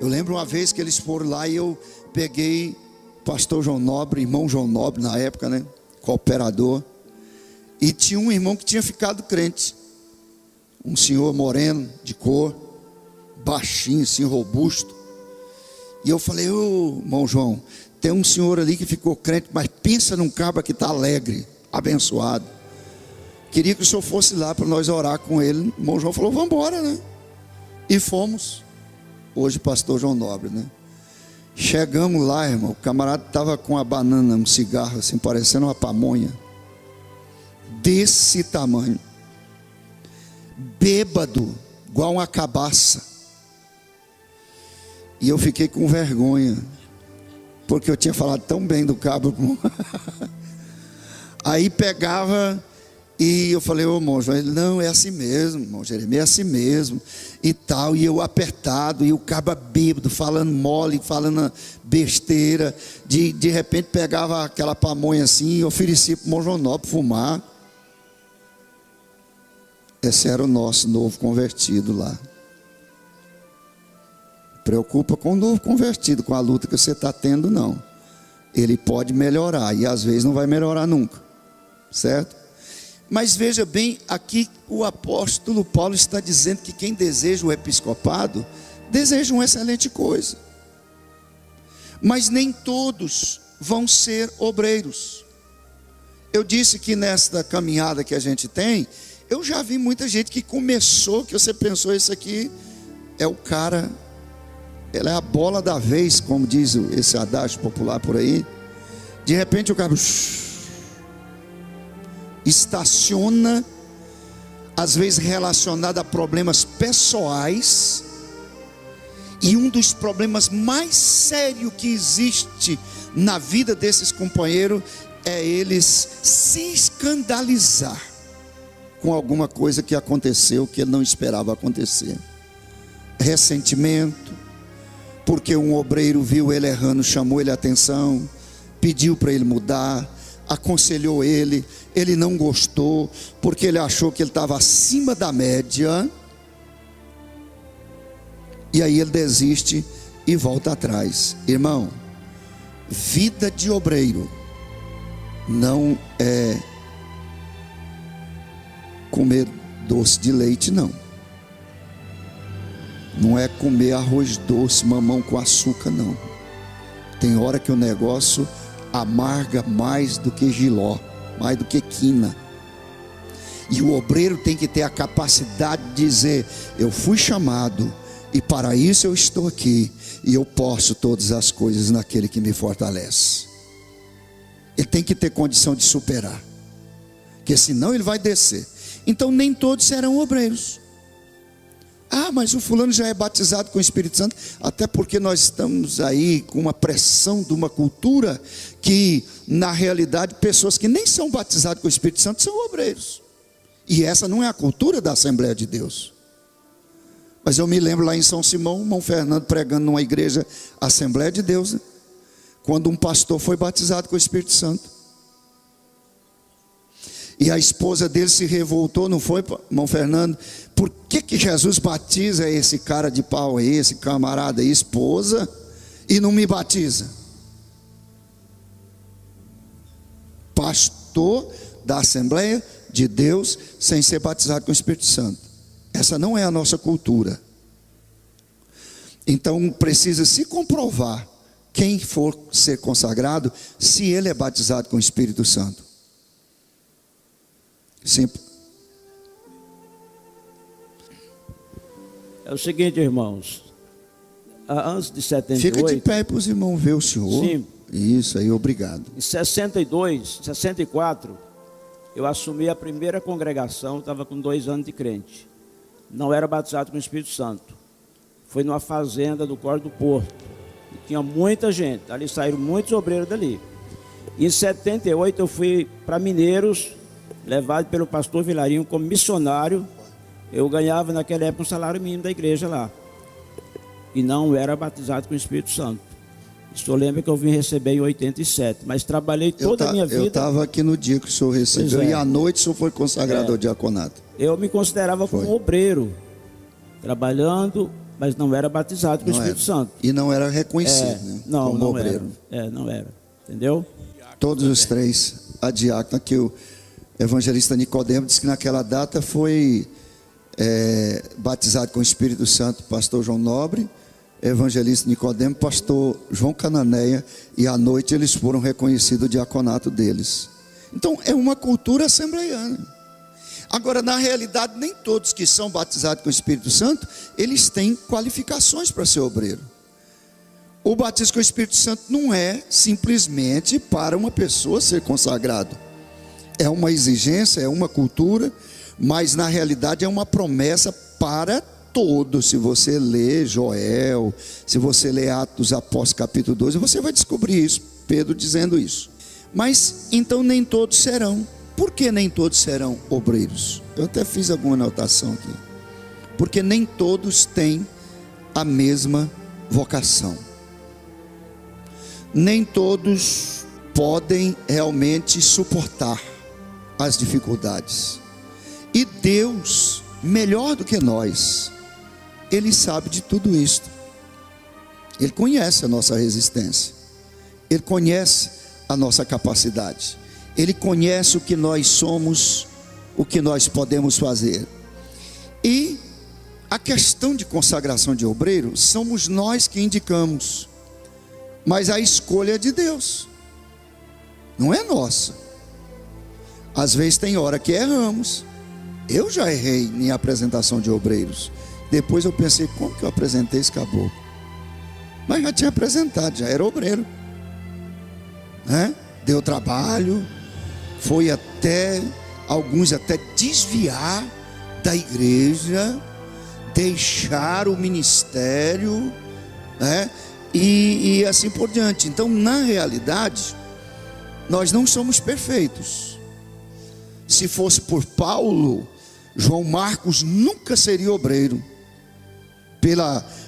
Eu lembro uma vez que eles foram lá e eu peguei pastor João Nobre, irmão João Nobre na época, né? Cooperador. E tinha um irmão que tinha ficado crente. Um senhor moreno, de cor, baixinho, assim, robusto. E eu falei, ô irmão João, tem um senhor ali que ficou crente, mas pensa num cabra que está alegre, abençoado. Queria que o senhor fosse lá para nós orar com ele. O irmão João falou, vamos embora, né? E fomos. Hoje pastor João Nobre, né? Chegamos lá, irmão, o camarada estava com a banana, um cigarro assim, parecendo uma pamonha. Desse tamanho. Bêbado, igual uma cabaça. E eu fiquei com vergonha, porque eu tinha falado tão bem do cabra. Aí pegava e eu falei, ô irmão João, ele, não, é assim mesmo, irmão Jeremias, é assim mesmo, e tal, e eu apertado, e o cabra bêbado, falando mole, falando besteira, de repente pegava aquela pamonha assim, e oferecia para o irmão João Nobre fumar. Esse era o nosso novo convertido lá. Preocupa com o novo convertido, com a luta que você está tendo, não. Ele pode melhorar, e às vezes não vai melhorar nunca, certo? Mas veja bem, aqui o apóstolo Paulo está dizendo que quem deseja o episcopado, deseja uma excelente coisa. Mas nem todos vão ser obreiros. Eu disse que nesta caminhada que a gente tem, eu já vi muita gente que começou, que você pensou, esse aqui é o cara, ela é a bola da vez, como diz esse adágio popular por aí. De repente o cara estaciona, às vezes relacionado a problemas pessoais, e um dos problemas mais sérios que existe na vida desses companheiros é eles se escandalizar com alguma coisa que aconteceu que ele não esperava acontecer. Ressentimento, porque um obreiro viu ele errando, chamou ele a atenção, pediu para ele mudar, aconselhou ele, ele não gostou, porque ele achou que ele estava acima da média, e aí ele desiste e volta atrás. Irmão, vida de obreiro não é comer doce de leite, não. Não é comer arroz doce, mamão com açúcar, não. Tem hora que o negócio amarga mais do que jiló, mais do que quina. E o obreiro tem que ter a capacidade de dizer, eu fui chamado, e para isso eu estou aqui, e eu posso todas as coisas naquele que me fortalece. Ele tem que ter condição de superar, porque senão ele vai descer. Então nem todos serão obreiros. Ah, mas o fulano já é batizado com o Espírito Santo. Até porque nós estamos aí com uma pressão de uma cultura que, na realidade, pessoas que nem são batizadas com o Espírito Santo são obreiros. E essa não é a cultura da Assembleia de Deus. Mas eu me lembro lá em São Simão, o irmão Fernando pregando numa igreja, Assembleia de Deus, né? Quando um pastor foi batizado com o Espírito Santo. E a esposa dele se revoltou, não foi, irmão Fernando? Por que Jesus batiza esse cara de pau aí, esse camarada aí, esposa, e não me batiza? Pastor da Assembleia de Deus sem ser batizado com o Espírito Santo. Essa não é a nossa cultura. Então precisa se comprovar, quem for ser consagrado, se ele é batizado com o Espírito Santo. Simples. É o seguinte, irmãos, antes de 78... Fica de pé para os irmãos ver o senhor. Sim. Isso aí, obrigado. Em 62, 64, eu assumi a primeira congregação, estava com 2 anos de crente. Não era batizado com o Espírito Santo. Foi numa fazenda do Córrego do Porto. E tinha muita gente, ali saíram muitos obreiros dali. Em 78 eu fui para Mineiros, levado pelo pastor Vilarinho como missionário. Eu ganhava naquela época um salário mínimo da igreja lá. E não era batizado com o Espírito Santo. Isso eu lembro que eu vim receber em 87. Mas trabalhei toda a minha vida. Eu estava aqui no dia que o senhor recebeu. E à noite o senhor foi consagrado ao diaconato. Eu me considerava como obreiro, trabalhando mas não era batizado com o Não Espírito era. Santo. E não era reconhecido, né, Não, como não obreiro. era. Não era. Entendeu? Todos os três, a diácona, que o evangelista Nicodemo disse que naquela data foi batizado com o Espírito Santo pastor João Nobre, evangelista Nicodemo, pastor João Cananeia, e à noite eles foram reconhecidos o diaconato deles. Então é uma cultura assembleiana. Agora, na realidade, nem todos que são batizados com o Espírito Santo, eles têm qualificações para ser obreiro. O batismo com o Espírito Santo não é simplesmente para uma pessoa ser consagrado. É uma exigência, é uma cultura, mas na realidade é uma promessa para todos. Se você ler Joel, se você ler Atos dos Apóstolos capítulo 12, você vai descobrir isso, Pedro dizendo isso. Mas então nem todos serão. Por que nem todos serão obreiros? Eu até fiz alguma anotação aqui. Porque nem todos têm a mesma vocação. Nem todos podem realmente suportar as dificuldades. E Deus, melhor do que nós, Ele sabe de tudo isso. Ele conhece a nossa resistência. Ele conhece a nossa capacidade. Ele conhece o que nós somos, o que nós podemos fazer. E a questão de consagração de obreiro, somos nós que indicamos. Mas a escolha é de Deus, não é nossa. Às vezes tem hora que erramos. Eu já errei em apresentação de obreiros. Depois eu pensei, como que eu apresentei esse caboclo? Mas já tinha apresentado, já era obreiro, né? Deu trabalho, foi até, alguns até desviar da igreja, deixar o ministério, né? E assim por diante. Então, na realidade, nós não somos perfeitos. Se fosse por Paulo, João Marcos nunca seria obreiro,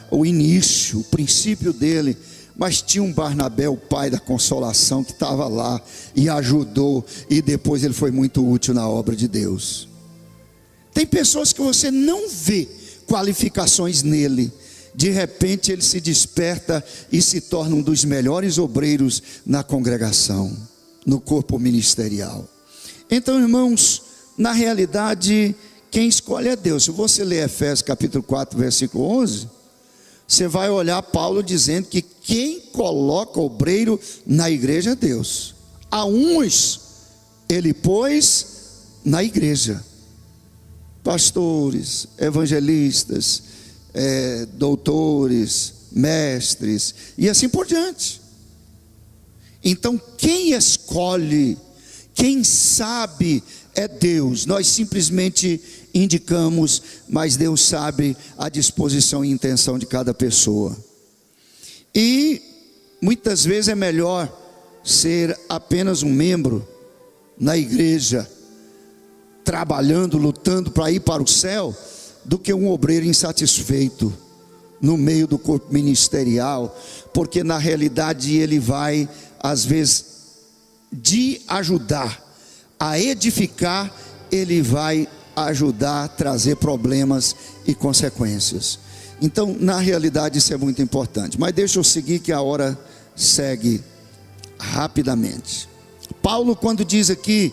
o início, o princípio dele. Mas tinha um Barnabé, o pai da consolação, que estava lá e ajudou, e depois ele foi muito útil na obra de Deus. Tem pessoas que você não vê qualificações nele, de repente ele se desperta e se torna um dos melhores obreiros na congregação, no corpo ministerial. Então, irmãos, na realidade, quem escolhe é Deus. Se você ler Efésios capítulo 4, versículo 11, você vai olhar Paulo dizendo que quem coloca obreiro na igreja é Deus. A uns ele pôs na igreja, pastores, evangelistas, doutores, mestres, e assim por diante. Então quem escolhe, quem sabe é Deus. Nós simplesmente indicamos, mas Deus sabe a disposição e intenção de cada pessoa. E muitas vezes é melhor ser apenas um membro na igreja, trabalhando, lutando para ir para o céu, do que um obreiro insatisfeito no meio do corpo ministerial, porque na realidade ele vai, às vezes, de ajudar a edificar, ele vai ajudar a trazer problemas e consequências. Então, na realidade, isso é muito importante. Mas deixa eu seguir, que a hora segue rapidamente. Paulo, quando diz aqui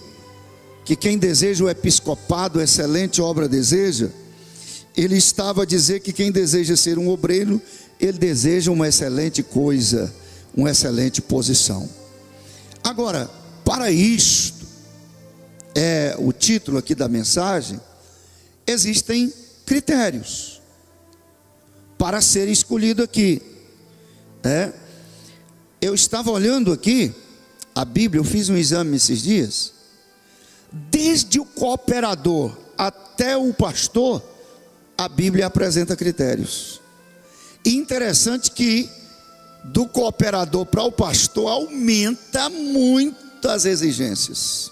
que quem deseja o episcopado, excelente obra deseja, ele estava a dizer que quem deseja ser um obreiro, ele deseja uma excelente coisa, uma excelente posição. Agora, para isto, o título aqui da mensagem, existem critérios para ser escolhido aqui. Eu estava olhando aqui a Bíblia, eu fiz um exame esses dias. Desde o cooperador até o pastor, a Bíblia apresenta critérios. E interessante que do cooperador para o pastor aumenta muito as exigências.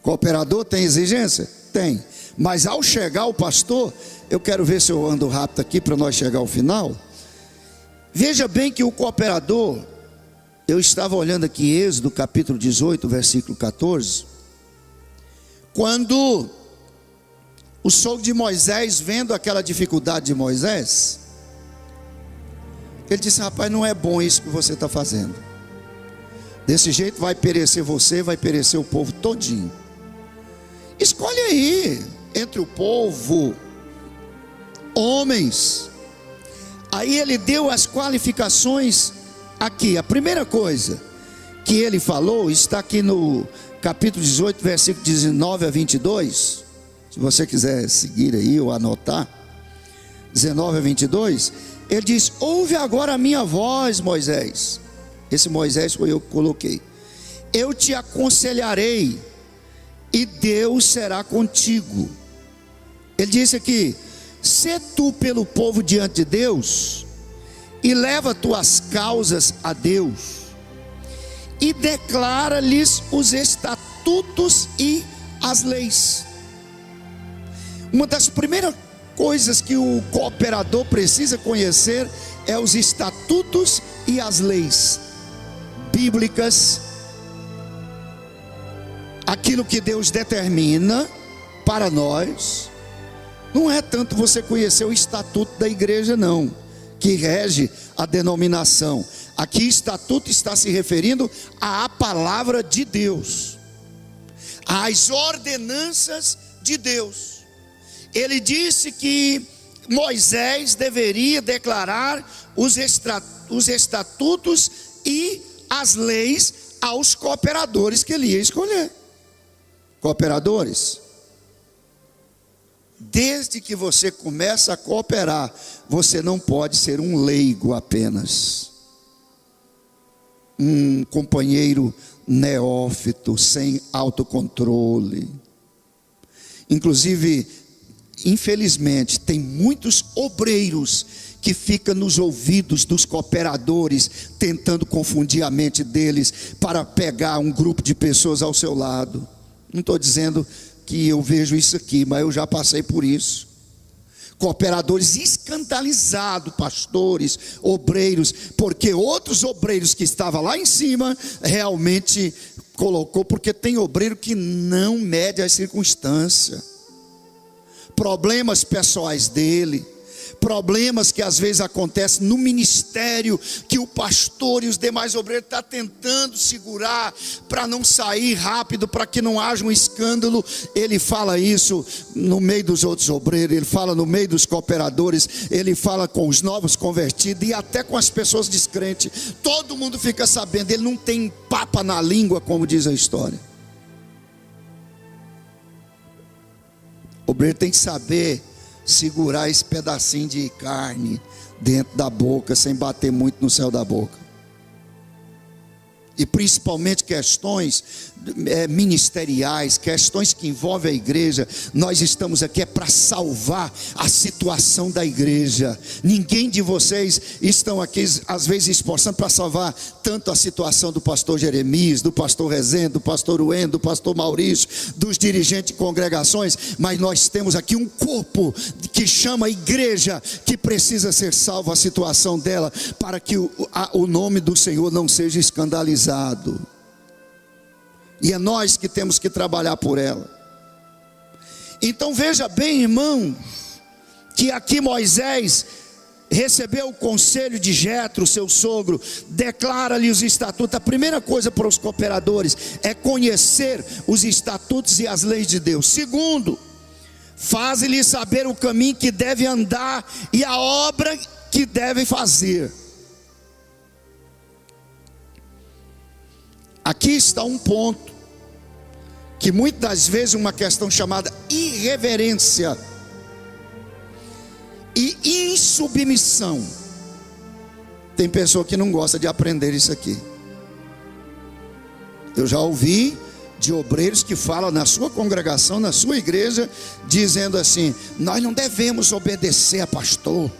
Cooperador tem exigência? Tem. Mas ao chegar o pastor, eu quero ver se eu ando rápido aqui para nós chegar ao final. Veja bem que o cooperador, eu estava olhando aqui Êxodo capítulo 18, versículo 14, quando O sogro de Moisés, vendo aquela dificuldade de Moisés, ele disse: rapaz, não é bom isso que você está fazendo. Desse jeito vai perecer você, vai perecer o povo todinho. Escolhe aí, entre o povo, homens. Aí ele deu as qualificações aqui. A primeira coisa que ele falou está aqui no capítulo 18, versículo 19 a 22. Se você quiser seguir aí ou anotar, 19 a 22, ele diz: ouve agora a minha voz, Moisés. Esse Moisés foi eu que coloquei. Eu te aconselharei, e Deus será contigo. Ele disse aqui: sê tu pelo povo diante de Deus, e leva tuas causas a Deus, e declara-lhes os estatutos e as leis. Uma das primeiras coisas que o cooperador precisa conhecer é os estatutos e as leis bíblicas, aquilo que Deus determina para nós. Não é tanto você conhecer o estatuto da igreja, não, que rege a denominação. Aqui estatuto está se referindo à palavra de Deus, às ordenanças de Deus. Ele disse que Moisés deveria declarar os estatutos e as leis aos cooperadores que ele ia escolher. Cooperadores, desde que você começa a cooperar, você não pode ser um leigo apenas, um companheiro neófito, sem autocontrole. Inclusive, infelizmente, tem muitos obreiros que ficam nos ouvidos dos cooperadores, tentando confundir a mente deles para pegar um grupo de pessoas ao seu lado. Não estou dizendo que eu vejo isso aqui, mas eu já passei por isso. Cooperadores escandalizados, pastores, obreiros, porque outros obreiros que estavam lá em cima realmente colocou, porque tem obreiro que não mede as circunstâncias, problemas pessoais dele, problemas que às vezes acontecem no ministério, que o pastor e os demais obreiros estão tentando segurar para não sair rápido, para que não haja um escândalo. Ele fala isso no meio dos outros obreiros, ele fala no meio dos cooperadores, ele fala com os novos convertidos e até com as pessoas descrentes. Todo mundo fica sabendo, ele não tem papa na língua, como diz a história. O obreiro tem que saber segurar esse pedacinho de carne dentro da boca, sem bater muito no céu da boca. E principalmente questões ministeriais, questões que envolvem a igreja. Nós estamos aqui para salvar a situação da igreja. Ninguém de vocês estão aqui às vezes esforçando para salvar tanto a situação do pastor Jeremias, do pastor Rezende, do pastor Wendel, do pastor Maurício, dos dirigentes de congregações, mas nós temos aqui um corpo que chama igreja, que precisa ser salvo a situação dela, para que o nome do Senhor não seja escandalizado. E é nós que temos que trabalhar por ela. Então veja bem, irmão, que aqui Moisés recebeu o conselho de Jetro, seu sogro, declara-lhe os estatutos. A primeira coisa para os cooperadores é conhecer os estatutos e as leis de Deus. Segundo, faz-lhe saber o caminho que deve andar e a obra que deve fazer. Aqui está um ponto que muitas das vezes uma questão chamada irreverência e insubmissão. Tem pessoa que não gosta de aprender isso aqui. Eu já ouvi de obreiros que falam na sua congregação, na sua igreja, dizendo assim: nós não devemos obedecer a pastor.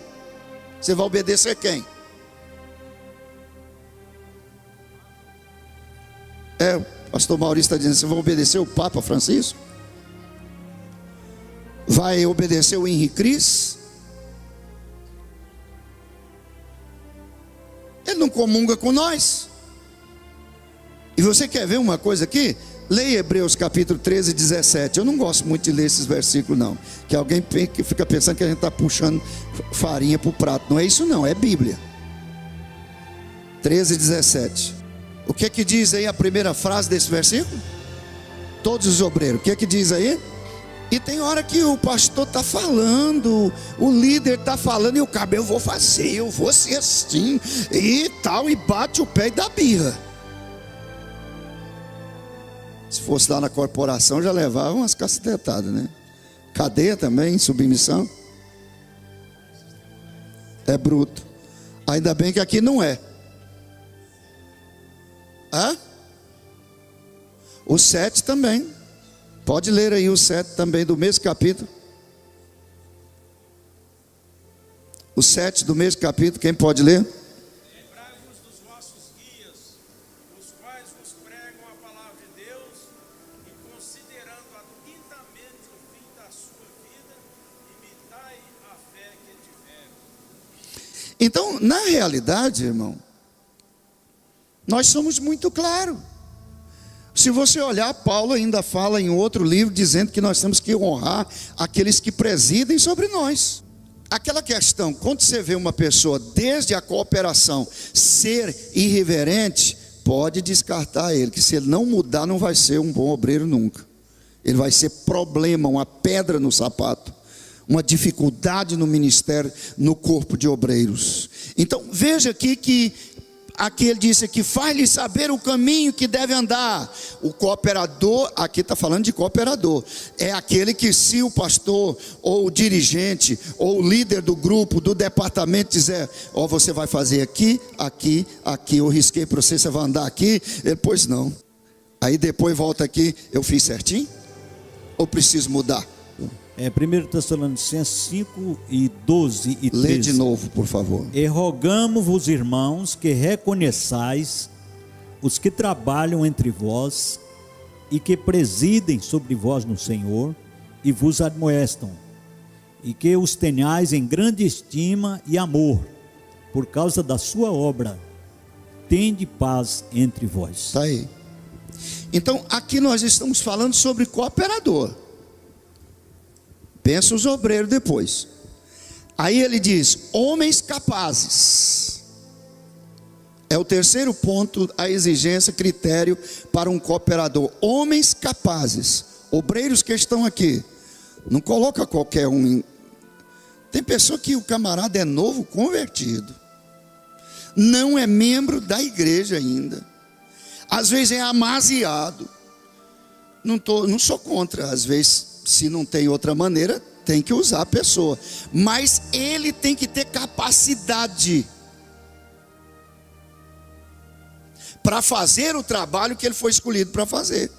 Você vai obedecer quem? O pastor Maurício está dizendo: você vai obedecer o Papa Francisco? Vai obedecer o Henrique Cris? Ele não comunga com nós. E você quer ver uma coisa aqui? Leia Hebreus capítulo 13, 17. Eu não gosto muito de ler esses versículos não, que alguém fica pensando que a gente está puxando farinha para o prato. Não é isso não, é Bíblia. 13, 17. O que que diz aí a primeira frase desse versículo? Todos os obreiros. O que que diz aí? E tem hora que o pastor está falando, o líder está falando, e o cara, eu vou fazer, eu vou ser assim, e tal, e bate o pé e dá birra. Se fosse lá na corporação, já levava umas cacetetadas, né? Cadeia também, submissão. É bruto. Ainda bem que aqui não é. Hã? O 7 também. Pode ler aí o 7 também do mesmo capítulo. O 7 do mesmo capítulo, quem pode ler? Lembrai-vos dos vossos guias, os quais vos pregam a palavra de Deus, e considerando atentamente o fim da sua vida, imitai a fé que tiveram. Então, na realidade, irmão, nós somos muito claros. Se você olhar, Paulo ainda fala em outro livro dizendo que nós temos que honrar aqueles que presidem sobre nós. Aquela questão, quando você vê uma pessoa desde a cooperação ser irreverente, pode descartar ele, que se ele não mudar não vai ser um bom obreiro nunca. Ele vai ser problema, uma pedra no sapato, uma dificuldade no ministério, no corpo de obreiros. Então veja aqui que aqui ele disse que faz-lhe saber o caminho que deve andar. O cooperador, aqui está falando de cooperador, é aquele que, se o pastor ou o dirigente ou o líder do grupo, do departamento dizer, ó, você vai fazer aqui, aqui, aqui, eu risquei para você, você vai andar aqui, ele, pois não. Aí depois volta aqui, eu fiz certinho? Ou preciso mudar? 1 Tessalonicenses 5 e 12 e 13. Lê de novo, por favor. E rogamo-vos, irmãos, que reconheçais os que trabalham entre vós e que presidem sobre vós no Senhor e vos admoestam, e que os tenhais em grande estima e amor, por causa da sua obra. Tende paz entre vós. Está aí. Então, aqui nós estamos falando sobre cooperador. Pensa os obreiros depois. Aí ele diz, homens capazes. É o terceiro ponto, a exigência, critério para um cooperador. Homens capazes. Obreiros que estão aqui. Não coloca qualquer um. Tem pessoa que o camarada é novo convertido. Não é membro da igreja ainda. Às vezes é amaziado. Não sou contra, às vezes, se não tem outra maneira, tem que usar a pessoa. Mas ele tem que ter capacidade para fazer o trabalho que ele foi escolhido para fazer.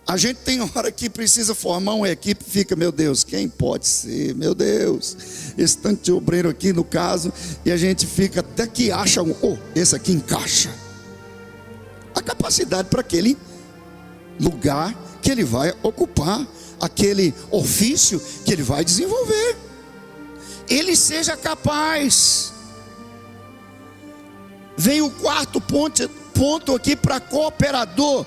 A gente tem hora que precisa formar uma equipe, fica, meu Deus, quem pode ser? Meu Deus, esse tanto de obreiro aqui no caso, e a gente fica até que acha esse aqui encaixa. A capacidade para aquele lugar que ele vai ocupar, aquele ofício que ele vai desenvolver, ele seja capaz. Vem o quarto ponto aqui para cooperador.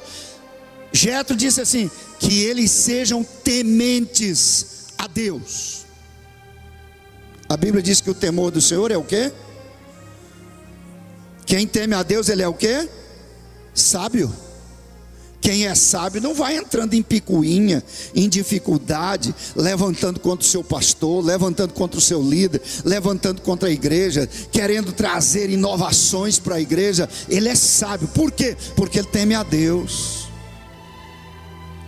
Jetro disse assim, que eles sejam tementes a Deus. A Bíblia diz que o temor do Senhor é o quê? Quem teme a Deus, ele é o quê? Sábio. Quem é sábio não vai entrando em picuinha, em dificuldade, levantando contra o seu pastor, levantando contra o seu líder, levantando contra a igreja, querendo trazer inovações para a igreja. Ele é sábio, por quê? Porque ele teme a Deus.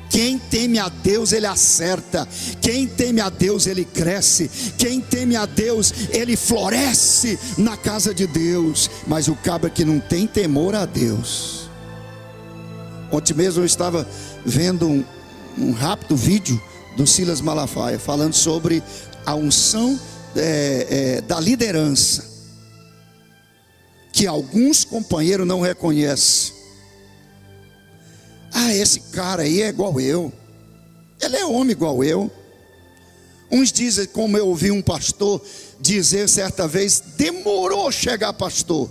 Quem teme a Deus, ele acerta. Quem teme a Deus, ele cresce. Quem teme a Deus, ele floresce na casa de Deus. Mas o cabra que não tem temor a Deus. Ontem mesmo eu estava vendo um rápido vídeo do Silas Malafaia, falando sobre a unção da liderança, que alguns companheiros não reconhecem. Esse cara aí é igual eu, ele é homem igual eu. Uns dizem, como eu ouvi um pastor dizer certa vez, demorou chegar pastor.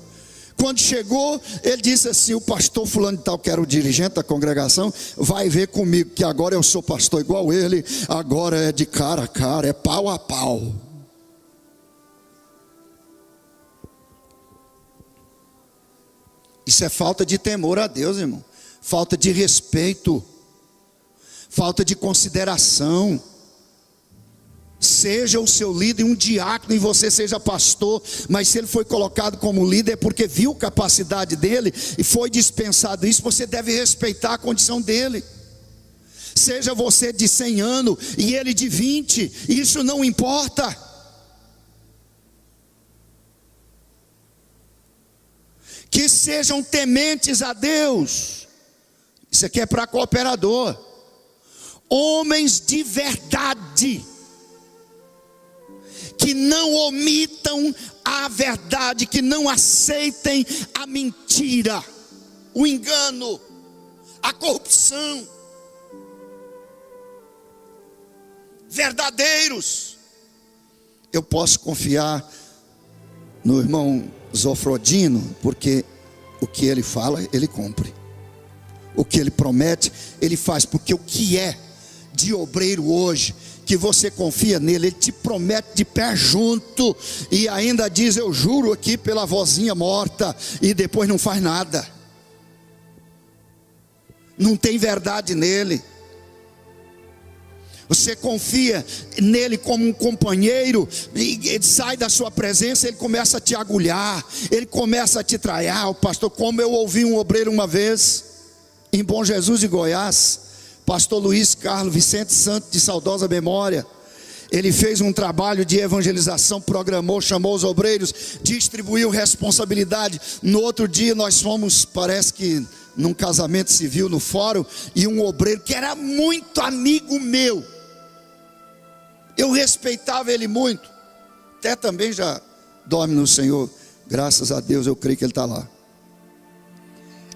Quando chegou, ele disse assim: o pastor fulano de tal, que era o dirigente da congregação, vai ver comigo, que agora eu sou pastor igual ele, agora é de cara a cara, é pau a pau. Isso é falta de temor a Deus, irmão. Falta de respeito, falta de consideração. Seja o seu líder um diácono e você seja pastor, mas se ele foi colocado como líder é porque viu a capacidade dele e foi dispensado isso, você deve respeitar a condição dele. Seja você de 100 anos e ele de 20, isso não importa. Que sejam tementes a Deus. Isso aqui é para cooperador. Homens de verdade, que não omitam a verdade, que não aceitem a mentira, o engano, a corrupção. Verdadeiros. Eu posso confiar no irmão Zofrodino, porque o que ele fala, ele cumpre. O que ele promete, ele faz. Porque o que é de obreiro hoje, que você confia nele, ele te promete de pé junto, e ainda diz: eu juro aqui pela vozinha morta, e depois não faz nada. Não tem verdade nele. Você confia nele como um companheiro, e ele sai da sua presença, ele começa a te agulhar, ele começa a te traiar. O pastor, como eu ouvi um obreiro uma vez, em Bom Jesus de Goiás, pastor Luiz Carlos Vicente Santos, de saudosa memória, ele fez um trabalho de evangelização, programou, chamou os obreiros, distribuiu responsabilidade. No outro dia nós fomos, parece que num casamento civil no fórum, e um obreiro que era muito amigo meu, eu respeitava ele muito, até também já dorme no Senhor, graças a Deus, eu creio que ele está lá.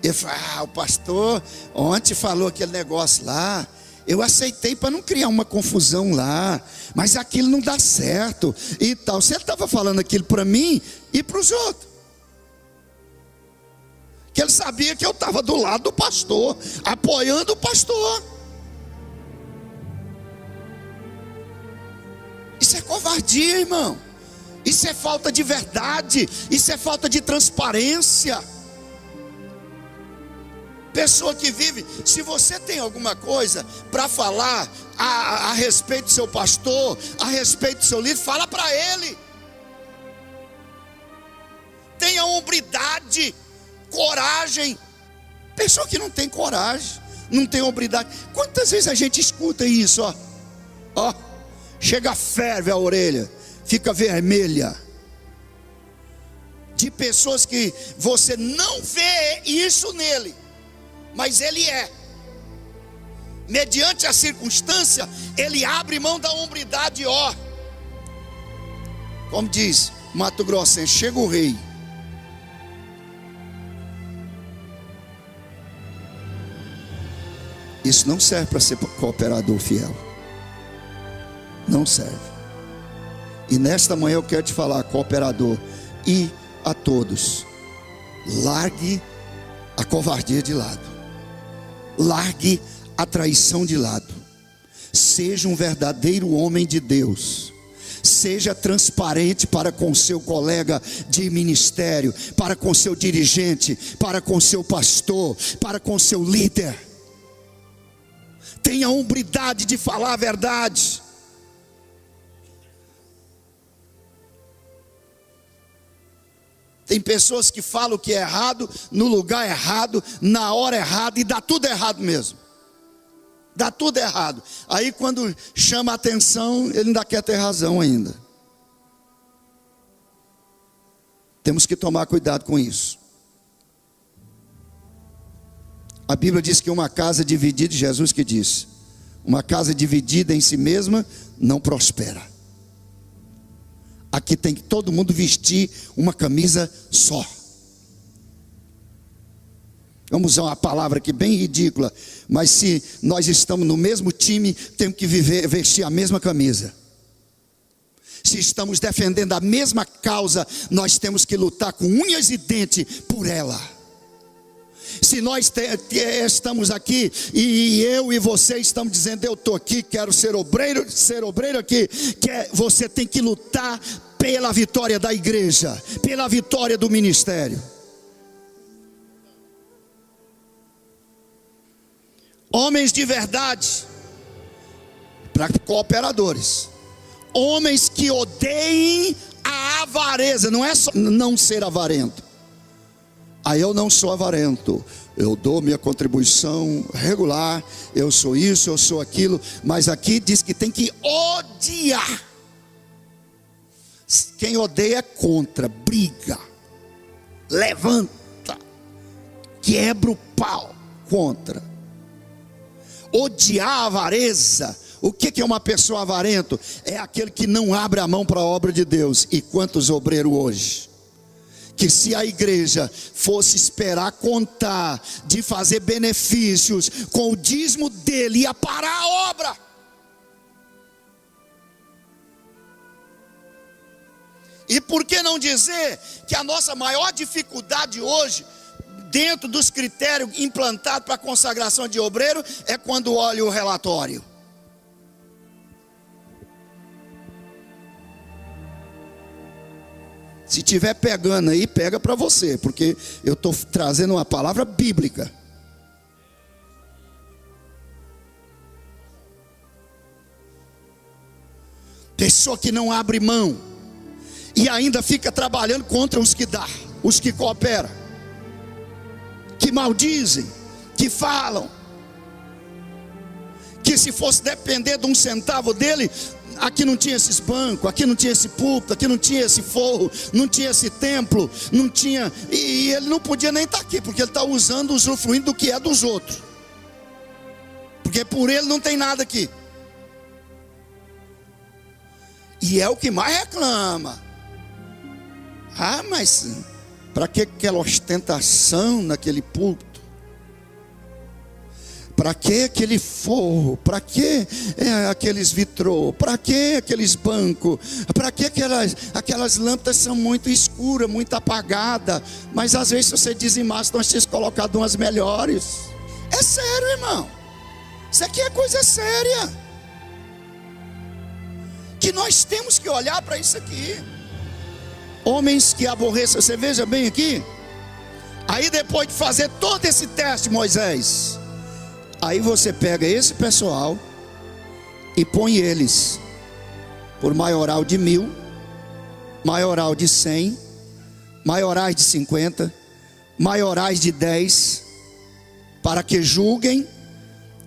Ele falou: o pastor ontem falou aquele negócio lá, eu aceitei para não criar uma confusão lá, mas aquilo não dá certo e tal. Se ele estava falando aquilo para mim e para os outros, que ele sabia que eu estava do lado do pastor, apoiando o pastor. Isso é covardia, irmão. Isso é falta de verdade. Isso é falta de transparência. Pessoa que vive, se você tem alguma coisa para falar a respeito do seu pastor, a respeito do seu líder, fala para ele. Tenha hombridade, coragem. Pessoa que não tem coragem, não tem hombridade. Quantas vezes a gente escuta isso, ó, chega, ferve a orelha, fica vermelha, de pessoas que você não vê isso nele, mas ele é, mediante a circunstância, ele abre mão da hombridade, ó, como diz Mato Grossense, chega o rei. Isso não serve para ser cooperador fiel, não serve. E nesta manhã eu quero te falar, cooperador, e a todos: largue a covardia de lado, largue a traição de lado, seja um verdadeiro homem de Deus, seja transparente para com seu colega de ministério, para com seu dirigente, para com seu pastor, para com seu líder. Tenha a hombridade de falar a verdade. Tem pessoas que falam que é errado, no lugar errado, na hora errada, e dá tudo errado mesmo. Dá tudo errado. Aí quando chama a atenção, ele ainda quer ter razão ainda. Temos que tomar cuidado com isso. A Bíblia diz que uma casa dividida, Jesus que disse, uma casa dividida em si mesma não prospera. Aqui tem que todo mundo vestir uma camisa só. Vamos usar uma palavra aqui bem ridícula, mas se nós estamos no mesmo time, temos que vestir a mesma camisa. Se estamos defendendo a mesma causa, nós temos que lutar com unhas e dentes por ela. Se nós estamos aqui e eu e você estamos dizendo, eu estou aqui, quero ser obreiro aqui, você tem que lutar pela vitória da igreja, pela vitória do ministério. Homens de verdade, para cooperadores, homens que odeiem a avareza, não é só não ser avarento. Aí eu não sou avarento, eu dou minha contribuição regular, eu sou isso, eu sou aquilo, mas aqui diz que tem que odiar. Quem odeia é contra, briga, levanta, quebra o pau, contra. Odiar a avareza. O que é uma pessoa avarento? É aquele que não abre a mão para a obra de Deus. E quantos obreiros hoje? Que se a igreja fosse esperar contar de fazer benefícios com o dízimo dele, ia parar a obra. E por que não dizer que a nossa maior dificuldade hoje, dentro dos critérios implantados para a consagração de obreiro, é quando olha o relatório. Se tiver pegando aí, pega para você, porque eu estou trazendo uma palavra bíblica. Pessoa que não abre mão e ainda fica trabalhando contra os que dá, os que cooperam, que maldizem, que falam, que se fosse depender de um centavo dele, aqui não tinha esses bancos, aqui não tinha esse púlpito, aqui não tinha esse forro, não tinha esse templo, não tinha, e ele não podia nem estar aqui, porque ele está usando, usufruindo do que é dos outros, porque por ele não tem nada aqui. E é o que mais reclama. Ah, mas para que aquela ostentação naquele púlpito? Para que aquele forro? Para que aqueles vitrô? Para que aqueles bancos? Para que aquelas lâmpadas são muito escuras, muito apagadas? Mas às vezes se você dizimasse, nós tínhamos colocado umas melhores. É sério, irmão. Isso aqui é coisa séria. Que nós temos que olhar para isso aqui. Homens que aborreçam, você veja bem aqui. Aí depois de fazer todo esse teste, Moisés, aí você pega esse pessoal e põe eles por maioral de 1000, maioral de 100, maiorais de 50, maiorais de 10, para que julguem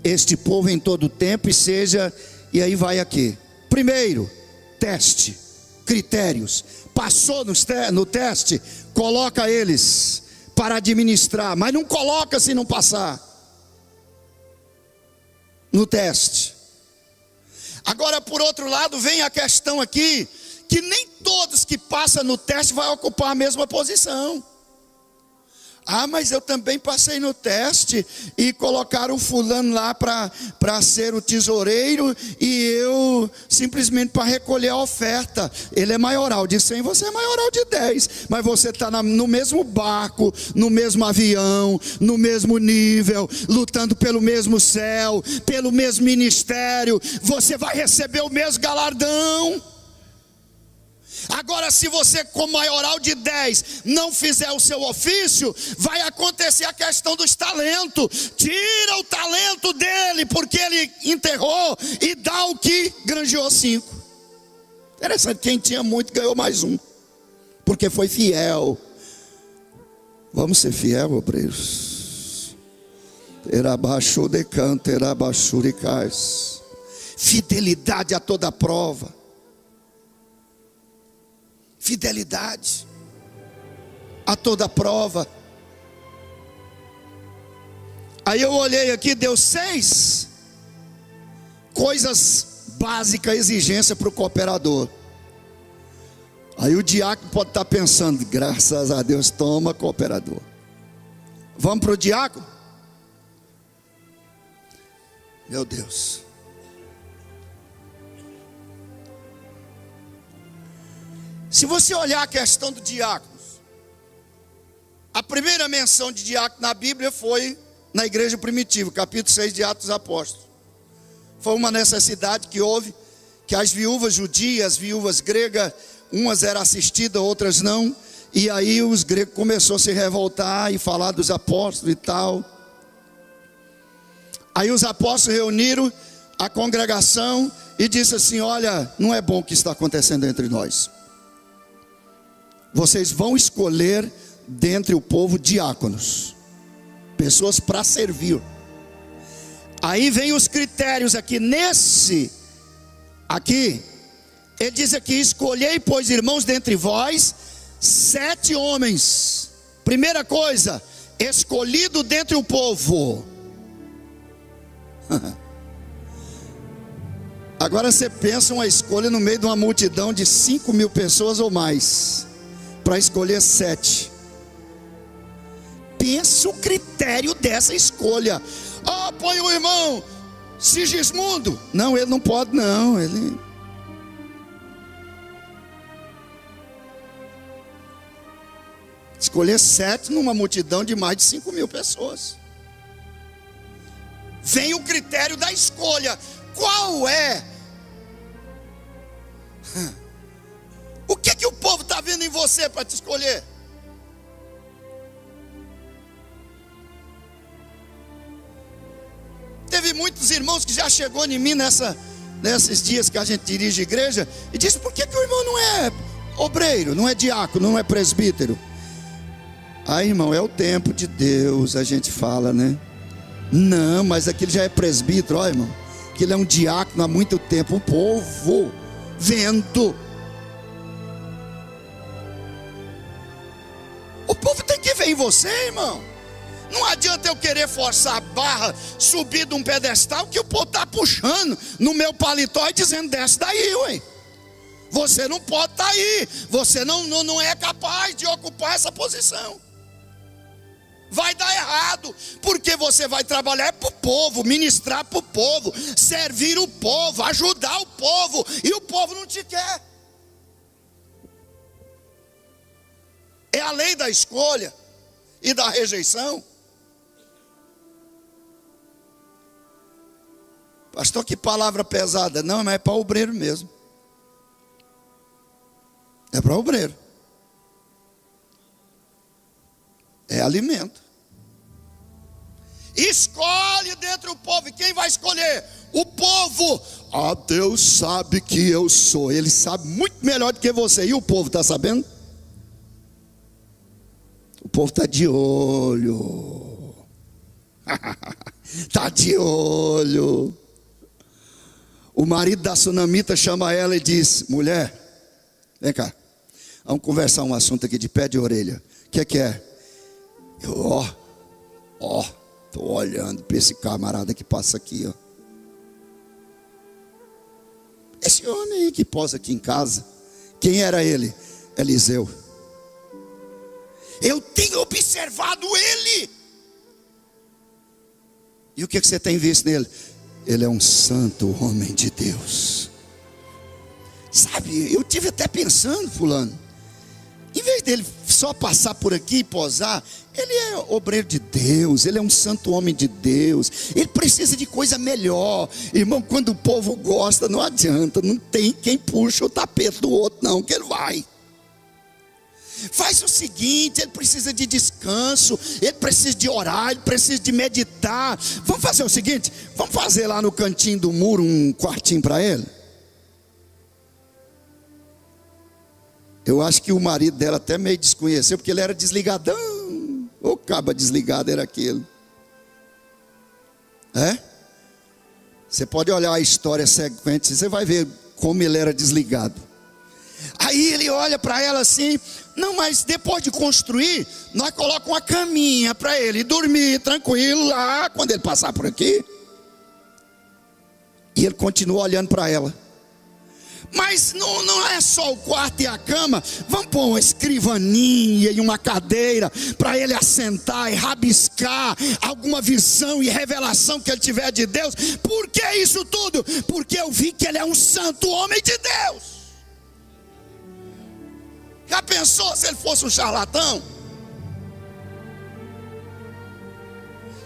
este povo em todo o tempo e seja, e aí vai aqui. Primeiro, teste, critérios. Passou no teste, coloca eles para administrar, mas não coloca se não passar no teste. Agora, por outro lado, vem a questão aqui, que nem todos que passam no teste vão ocupar a mesma posição. Ah, mas eu também passei no teste e colocaram o fulano lá para ser o tesoureiro e eu simplesmente para recolher a oferta. Ele é maioral de 100, você é maioral de 10, mas você está no mesmo barco, no mesmo avião, no mesmo nível, lutando pelo mesmo céu, pelo mesmo ministério, você vai receber o mesmo galardão. Agora, se você com maioral de 10 não fizer o seu ofício, vai acontecer a questão dos talentos. Tira o talento dele, porque ele enterrou, e dá o que granjeou 5. Interessante, quem tinha muito ganhou mais 1, porque foi fiel. Vamos ser fiel, obreiros. Erabaixou de canto, erabaixou de cais. Fidelidade a toda prova. Fidelidade a toda prova. Aí eu olhei aqui, deu 6 coisas básicas, exigência para o cooperador. Aí o diácono pode estar pensando, graças a Deus, toma cooperador. Vamos para o diácono? Meu Deus. Se você olhar a questão do diáconos, a primeira menção de diácono na Bíblia foi na igreja primitiva, capítulo 6 de Atos dos Apóstolos. Foi uma necessidade que houve, que as viúvas judias, as viúvas gregas, umas eram assistidas, outras não. E aí os gregos começaram a se revoltar e falar dos apóstolos e tal. Aí os apóstolos reuniram a congregação e disse assim: olha, não é bom o que está acontecendo entre nós. Vocês vão escolher dentre o povo diáconos, pessoas para servir. Aí vem os critérios aqui, ele diz aqui: escolhei, pois, irmãos, dentre vós 7 homens. Primeira coisa, escolhido dentre o povo. Agora você pensa uma escolha no meio de uma multidão de 5.000 pessoas ou mais, para escolher 7. Pensa o critério dessa escolha. Põe o irmão Sigismundo. Não, ele não pode não. Ele... Escolher 7 numa multidão de mais de 5.000 pessoas. Vem o critério da escolha. Qual é? O que o povo está vendo em você para te escolher? Teve muitos irmãos que já chegou em mim nesses dias que a gente dirige a igreja e disse: por que o irmão não é obreiro, não é diácono, não é presbítero? Irmão, é o tempo de Deus, a gente fala, né? Não, mas aquele já é presbítero, irmão. Aquele é um diácono há muito tempo. O povo vendo. O povo tem que ver em você, irmão. Não adianta eu querer forçar a barra, subir de um pedestal que o povo está puxando no meu paletó e dizendo: desce daí, ué. Você não pode estar aí. Você não é capaz de ocupar essa posição. Vai dar errado, porque você vai trabalhar para o povo, ministrar para o povo, servir o povo, ajudar o povo, e o povo não te quer. É a lei da escolha e da rejeição. Pastor, que palavra pesada. Não, mas é para obreiro mesmo. É para obreiro. É alimento. Escolhe dentro do povo. E quem vai escolher? O povo. Deus sabe que eu sou. Ele sabe muito melhor do que você. E o povo está sabendo? O povo está de olho. Está de olho. O marido da sunamita chama ela e diz: mulher, vem cá, vamos conversar um assunto aqui de pé de orelha. O que é? Eu, estou olhando para esse camarada que passa aqui, ó. Esse homem aí que posa aqui em casa. Quem era ele? Eliseu. Eu tenho observado ele. E o que você tem visto nele? Ele é um santo homem de Deus. Sabe, eu tive até pensando, fulano, em vez dele só passar por aqui e posar, ele é obreiro de Deus, ele é um santo homem de Deus, ele precisa de coisa melhor. Irmão, quando o povo gosta, não adianta, não tem quem puxa o tapete do outro não, que ele vai. Faz o seguinte, ele precisa de descanso, ele precisa de orar, ele precisa de meditar. Vamos fazer o seguinte, vamos fazer lá no cantinho do muro um quartinho para ele. Eu acho que o marido dela até meio desconheceu, porque ele era desligadão. O caba desligado era aquele. Você pode olhar a história sequente, você vai ver como ele era desligado. Aí ele olha para ela assim: não, mas depois de construir, nós colocamos uma caminha para ele dormir tranquilo lá, quando ele passar por aqui. E ele continua olhando para ela. Mas não é só o quarto e a cama. Vamos pôr uma escrivaninha e uma cadeira para ele assentar e rabiscar alguma visão e revelação que ele tiver de Deus. Por que isso tudo? Porque eu vi que ele é um santo homem de Deus. Já pensou se ele fosse um charlatão?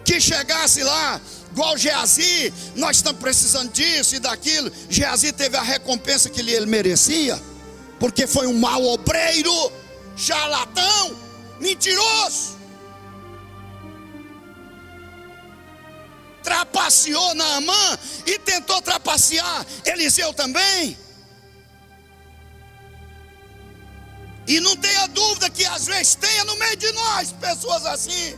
Que chegasse lá, igual Geazi, nós estamos precisando disso e daquilo. Geazi teve a recompensa que ele merecia, porque foi um mau obreiro, charlatão, mentiroso. Trapaceou Naamã e tentou trapacear Eliseu também. E não tenha dúvida que às vezes tenha no meio de nós pessoas assim.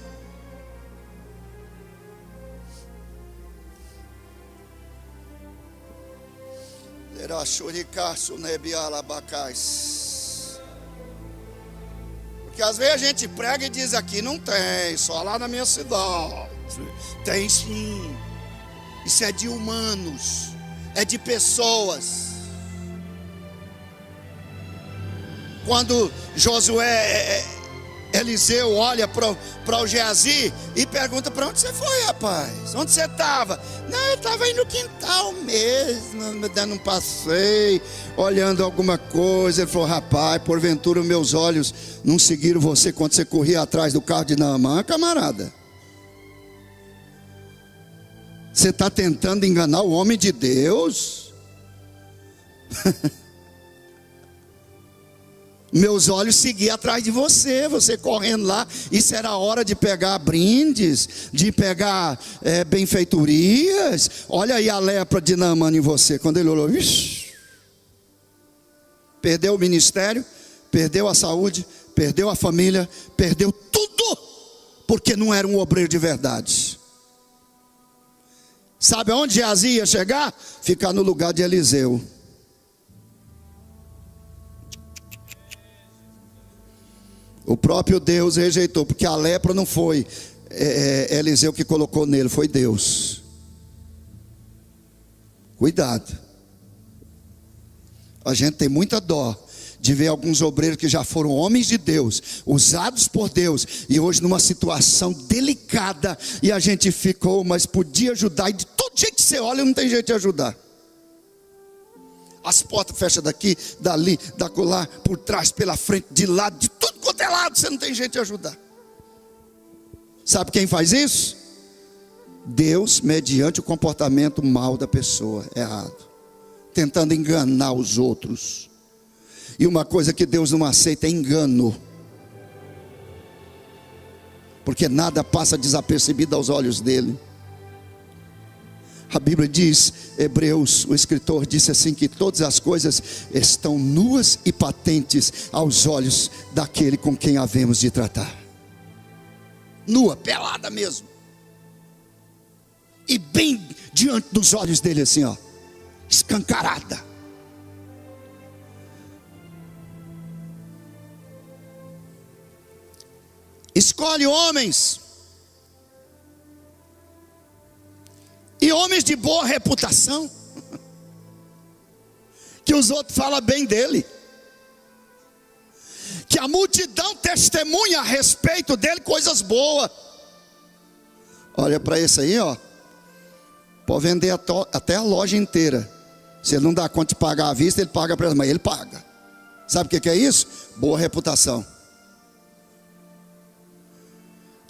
Porque às vezes a gente prega e diz aqui, não tem, só lá na minha cidade. Tem sim. Isso é de humanos, é de pessoas. Quando Eliseu olha para o Geazi e pergunta: para onde você foi, rapaz? Onde você estava? Não, eu estava aí no quintal mesmo, me dando um passeio, olhando alguma coisa. Ele falou: rapaz, porventura meus olhos não seguiram você quando você corria atrás do carro de Naamã, camarada? Você está tentando enganar o homem de Deus? Meus olhos seguiam atrás de você, você correndo lá. Isso era hora de pegar brindes, de pegar benfeitorias. Olha aí a lepra de Naamã em você. Quando ele olhou, vixi, perdeu o ministério, perdeu a saúde, perdeu a família, perdeu tudo, porque não era um obreiro de verdade. Sabe aonde Geazi ia chegar? Ficar no lugar de Eliseu. O próprio Deus rejeitou, porque a lepra não foi Eliseu que colocou nele, foi Deus. Cuidado. A gente tem muita dó de ver alguns obreiros que já foram homens de Deus, usados por Deus, e hoje numa situação delicada, e a gente ficou, mas podia ajudar, e de todo jeito que você olha não tem jeito de ajudar. As portas fecham daqui, dali, da colar, por trás, pela frente, de lado, de tudo quanto é lado, você não tem jeito de ajudar. Sabe quem faz isso? Deus, mediante o comportamento mal da pessoa, errado, tentando enganar os outros. E uma coisa que Deus não aceita é engano, porque nada passa desapercebido aos olhos dele. A Bíblia diz, Hebreus, o escritor disse assim, que todas as coisas estão nuas e patentes aos olhos daquele com quem havemos de tratar. Nua, pelada mesmo. E bem diante dos olhos dele assim, ó, escancarada. Escolhe homens, e homens de boa reputação, que os outros falam bem dele, que a multidão testemunha a respeito dele coisas boas. Olha para esse aí, ó, pode vender até a loja inteira. Se ele não dá conta de pagar à vista, ele paga para ele, mas ele paga. Sabe o que é isso? Boa reputação.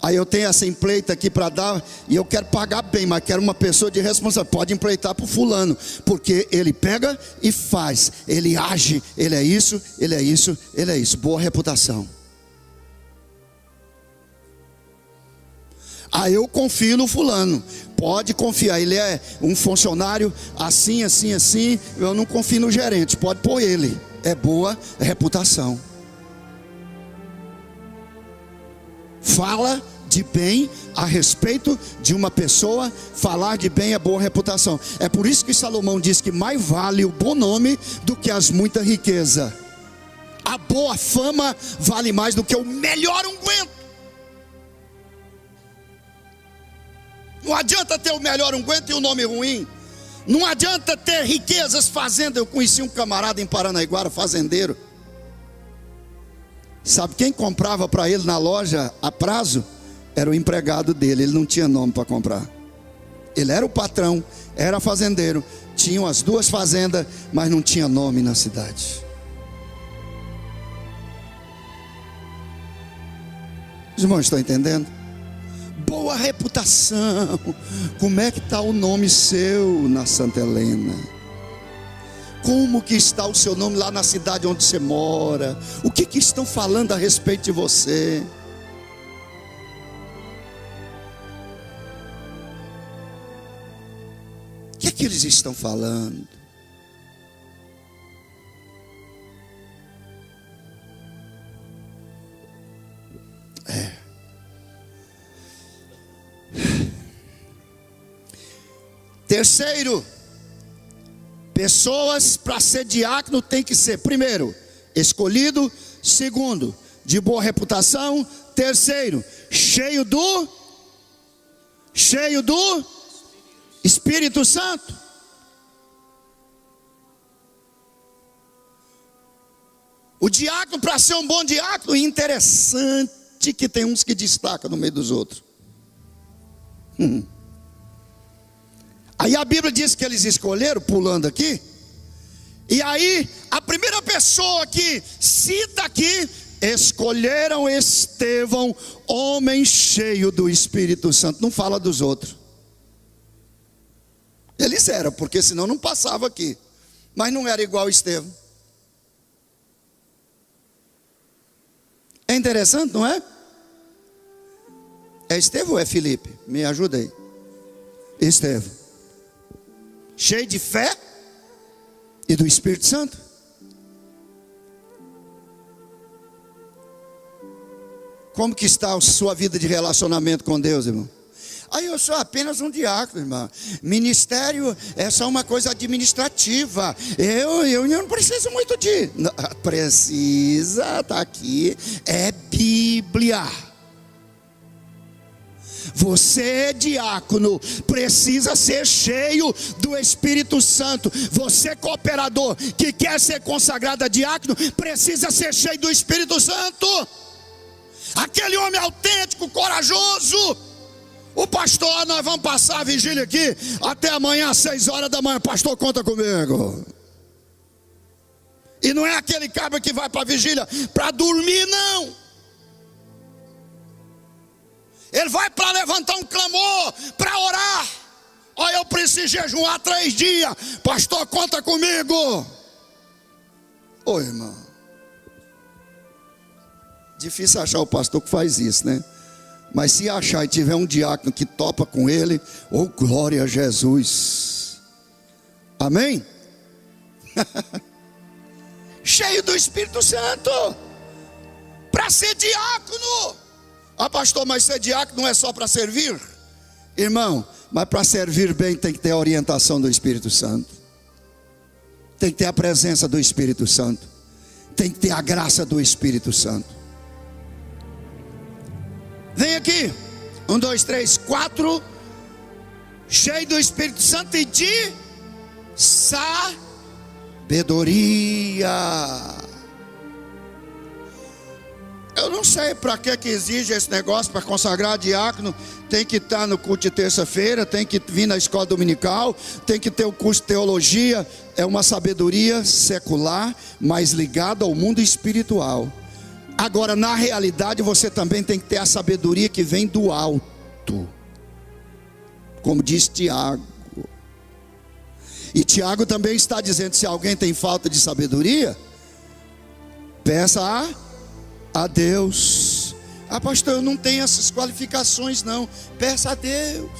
Aí eu tenho essa empleita aqui para dar, e eu quero pagar bem, mas quero uma pessoa de responsabilidade. Pode empleitar para o fulano, porque ele pega e faz, ele age, ele é isso, ele é isso, ele é isso. Boa reputação. Aí eu confio no fulano, pode confiar, ele é um funcionário assim, assim, assim. Eu não confio no gerente, pode pôr ele, é boa reputação. Fala de bem a respeito de uma pessoa, falar de bem é boa reputação. É por isso que Salomão diz que mais vale o bom nome do que as muitas riquezas. A boa fama vale mais do que o melhor unguento. Não adianta ter o melhor unguento e o nome ruim. Não adianta ter riquezas, fazenda. Eu conheci um camarada em Paranaiguara, fazendeiro. Sabe quem comprava para ele na loja a prazo? Era o empregado dele. Ele não tinha nome para comprar. Ele era o patrão, era fazendeiro, tinha as duas fazendas, mas não tinha nome na cidade. Os irmãos estão entendendo? Boa reputação. Como é que está o nome seu na Santa Helena? Como que está o seu nome lá na cidade onde você mora? O que estão falando a respeito de você? O que eles estão falando? Terceiro, pessoas para ser diácono tem que ser, primeiro, escolhido. Segundo, de boa reputação. Terceiro, cheio do Espírito Santo. O diácono, para ser um bom diácono, interessante que tem uns que destacam no meio dos outros. Aí a Bíblia diz que eles escolheram, pulando aqui. E aí, a primeira pessoa que cita aqui: escolheram Estevão, homem cheio do Espírito Santo. Não fala dos outros. Eles eram, porque senão não passava aqui. Mas não era igual Estevão. É interessante, não é? É Estevão ou é Filipe? Me ajuda aí. Estevão. Cheio de fé e do Espírito Santo. Como que está a sua vida de relacionamento com Deus, irmão? Aí eu sou apenas um diácono, irmão. Ministério é só uma coisa administrativa. Eu não preciso muito de... Precisa, está aqui. É Bíblia. Você, diácono, precisa ser cheio do Espírito Santo. Você, cooperador, que quer ser consagrado a diácono, precisa ser cheio do Espírito Santo. Aquele homem autêntico, corajoso. O pastor: nós vamos passar a vigília aqui até amanhã às 6 horas da manhã. Pastor, conta comigo. E não é aquele cabra que vai para a vigília para dormir, não. Ele vai para levantar um clamor, para orar. Olha, eu preciso jejuar 3 dias. Pastor, conta comigo. Ô, irmão, difícil achar o pastor que faz isso, né? Mas se achar e tiver um diácono que topa com ele, oh, glória a Jesus. Amém? Cheio do Espírito Santo. Para ser diácono. Ah, pastor, mas ser diácono não é só para servir? Irmão, mas para servir bem tem que ter a orientação do Espírito Santo. Tem que ter a presença do Espírito Santo. Tem que ter a graça do Espírito Santo. Vem aqui. 1, 2, 3, 4. Cheio do Espírito Santo e de sabedoria. Eu não sei para que exige esse negócio para consagrar diácono. Tem que estar no culto de terça-feira, tem que vir na escola dominical, tem que ter o curso de teologia. É uma sabedoria secular, mas ligada ao mundo espiritual. Agora, na realidade, você também tem que ter a sabedoria que vem do alto, como diz Tiago. E Tiago também está dizendo: se alguém tem falta de sabedoria, peça a Deus. Ah, pastor, eu não tenho essas qualificações não. Peça a Deus.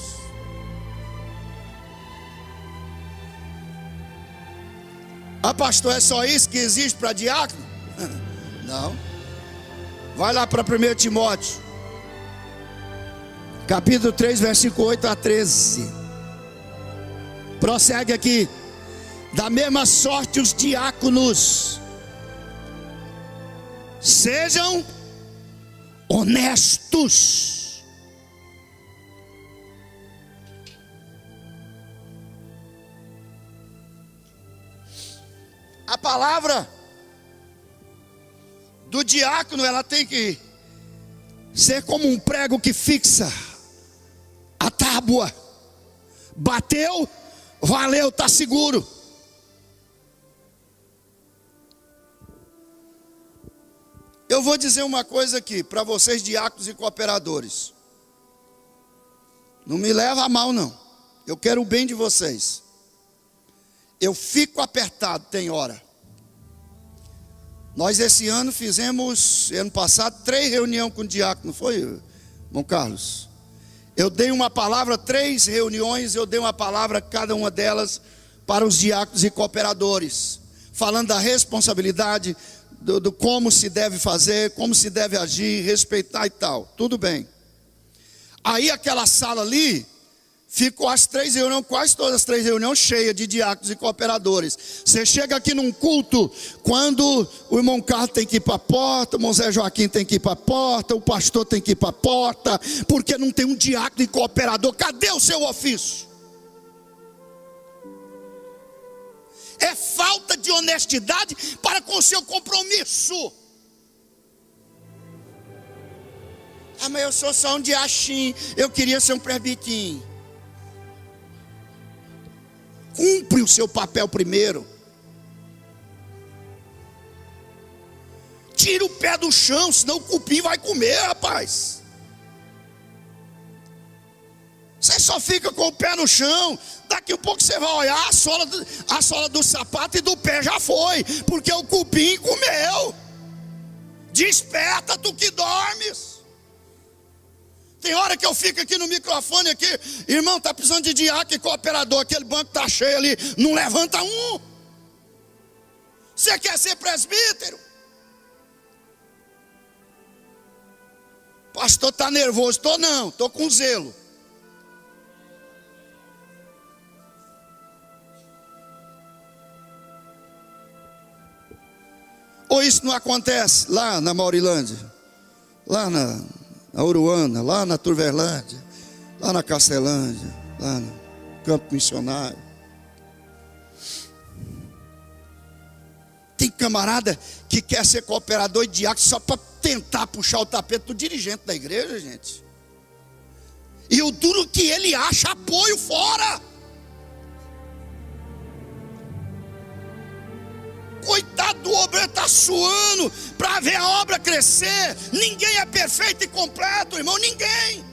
Ah, pastor, é só isso que existe para diácono? Não. Vai lá para 1 Timóteo capítulo 3, versículo 8 a 13. Prossegue aqui. Da mesma sorte os diáconos sejam honestos. A palavra do diácono, ela tem que ser como um prego que fixa a tábua. Bateu, valeu, está seguro. Eu vou dizer uma coisa aqui para vocês, diáconos e cooperadores. Não me leva a mal, não. Eu quero o bem de vocês. Eu fico apertado, tem hora. Nós esse ano fizemos, ano passado, 3 reuniões com o diácono, não foi, irmão Carlos? Eu dei uma palavra, 3 reuniões, eu dei uma palavra, cada uma delas, para os diáconos e cooperadores, falando da responsabilidade, do como se deve fazer, como se deve agir, respeitar e tal, tudo bem. Aí aquela sala ali, ficou as 3 reuniões, quase todas as 3 reuniões cheias de diáconos e cooperadores. Você chega aqui num culto, quando o irmão Carlos tem que ir para a porta, o irmão Zé Joaquim tem que ir para a porta, o pastor tem que ir para a porta, porque não tem um diácono e cooperador. Cadê o seu ofício? É falta de honestidade para com o seu compromisso. Ah, mas eu sou só um diachim, eu queria ser um presbitinho. Cumpre o seu papel primeiro. Tira o pé do chão, senão o cupim vai comer, rapaz. Você só fica com o pé no chão. Daqui a pouco você vai olhar, a sola do sapato e do pé já foi, porque o cupim comeu. Desperta, tu que dormes. Tem hora que eu fico aqui no microfone aqui, irmão, tá precisando de diácono e cooperador, aquele banco tá cheio ali, não levanta um. Você quer ser presbítero? Pastor tá nervoso, tô com zelo. Ou isso não acontece lá na Maurilândia, lá na Uruana, lá na Turvelândia, lá na Castelândia, lá no Campo Missionário. Tem camarada que quer ser cooperador e diácono só para tentar puxar o tapete do dirigente da igreja, gente. E o duro que ele acha apoio fora. Coitado do obreiro, está suando para ver a obra crescer. Ninguém é perfeito e completo, irmão, ninguém.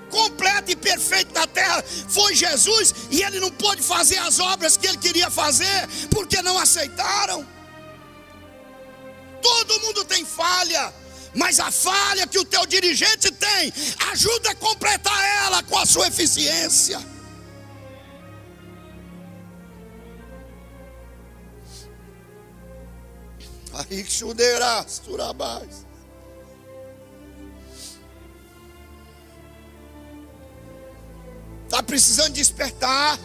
Completo e perfeito na terra foi Jesus, e ele não pôde fazer as obras que ele queria fazer, porque não aceitaram. Todo mundo tem falha, mas a falha que o teu dirigente tem, ajuda a completar ela com a sua eficiência. Aí que chudeirás, turabás. Está precisando despertar.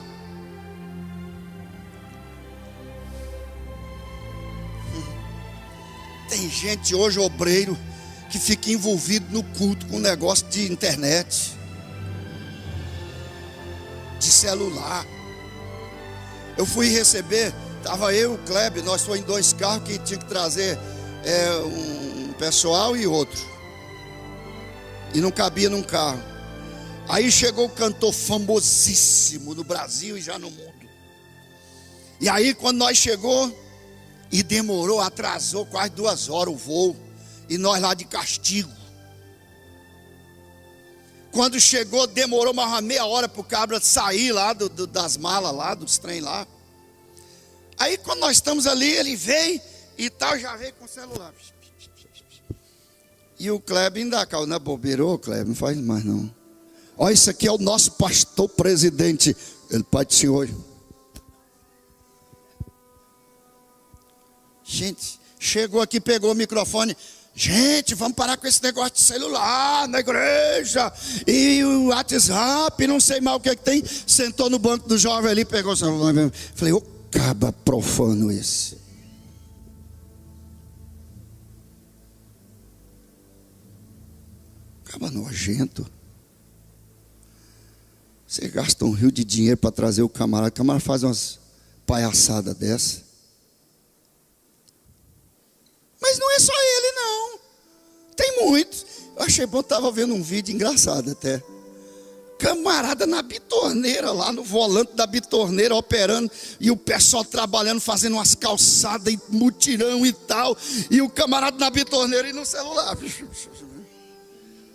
Tem gente hoje, obreiro, que fica envolvido no culto com negócio de internet, de celular. Eu fui receber, estava eu e o Kleber, nós fomos em 2 carros que tinha que trazer um pessoal e outro. E não cabia num carro. Aí chegou o cantor famosíssimo no Brasil e já no mundo. E aí quando nós chegou, e demorou, atrasou quase 2 horas o voo, e nós lá de castigo. Quando chegou, demorou mais uma meia hora para o cabra sair lá das malas lá, dos trem lá. Aí quando nós estamos ali, ele veio e tal, já veio com o celular. E o Kleber ainda caiu na bobeira. Ô Kleber, não faz mais não. Olha, isso aqui é o nosso pastor presidente. Ele, pai do senhor. Gente, chegou aqui, pegou o microfone. Gente, vamos parar com esse negócio de celular na igreja. E o WhatsApp, não sei mais o que tem. Sentou no banco do jovem ali, pegou o celular. Falei, ô caba profano esse. Caba nojento. Você gasta um rio de dinheiro para trazer o camarada faz umas palhaçadas dessa. Mas não é só ele não. Tem muitos. Eu achei bom, estava vendo um vídeo engraçado até. camarada na bitorneira, lá no volante da bitorneira, operando, e o pessoal trabalhando, fazendo umas calçadas e mutirão e tal, e o camarada na bitorneira e no celular.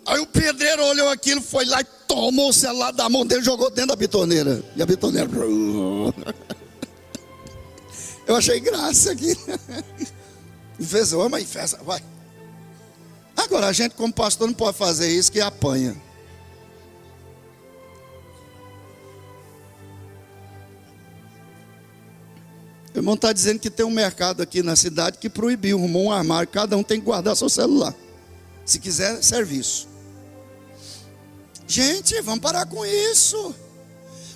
Aí o pedreiro olhou aquilo, foi lá e tomou o celular da mão dele, jogou dentro da bitorneira. E a bitorneira... Eu achei graça aqui. Fez uma e festa, vai. Agora, a gente como pastor não pode fazer isso, que apanha. O irmão está dizendo que tem um mercado aqui na cidade que proibiu, arrumou um armário, cada um tem que guardar seu celular, se quiser serviço. Gente, vamos parar com isso.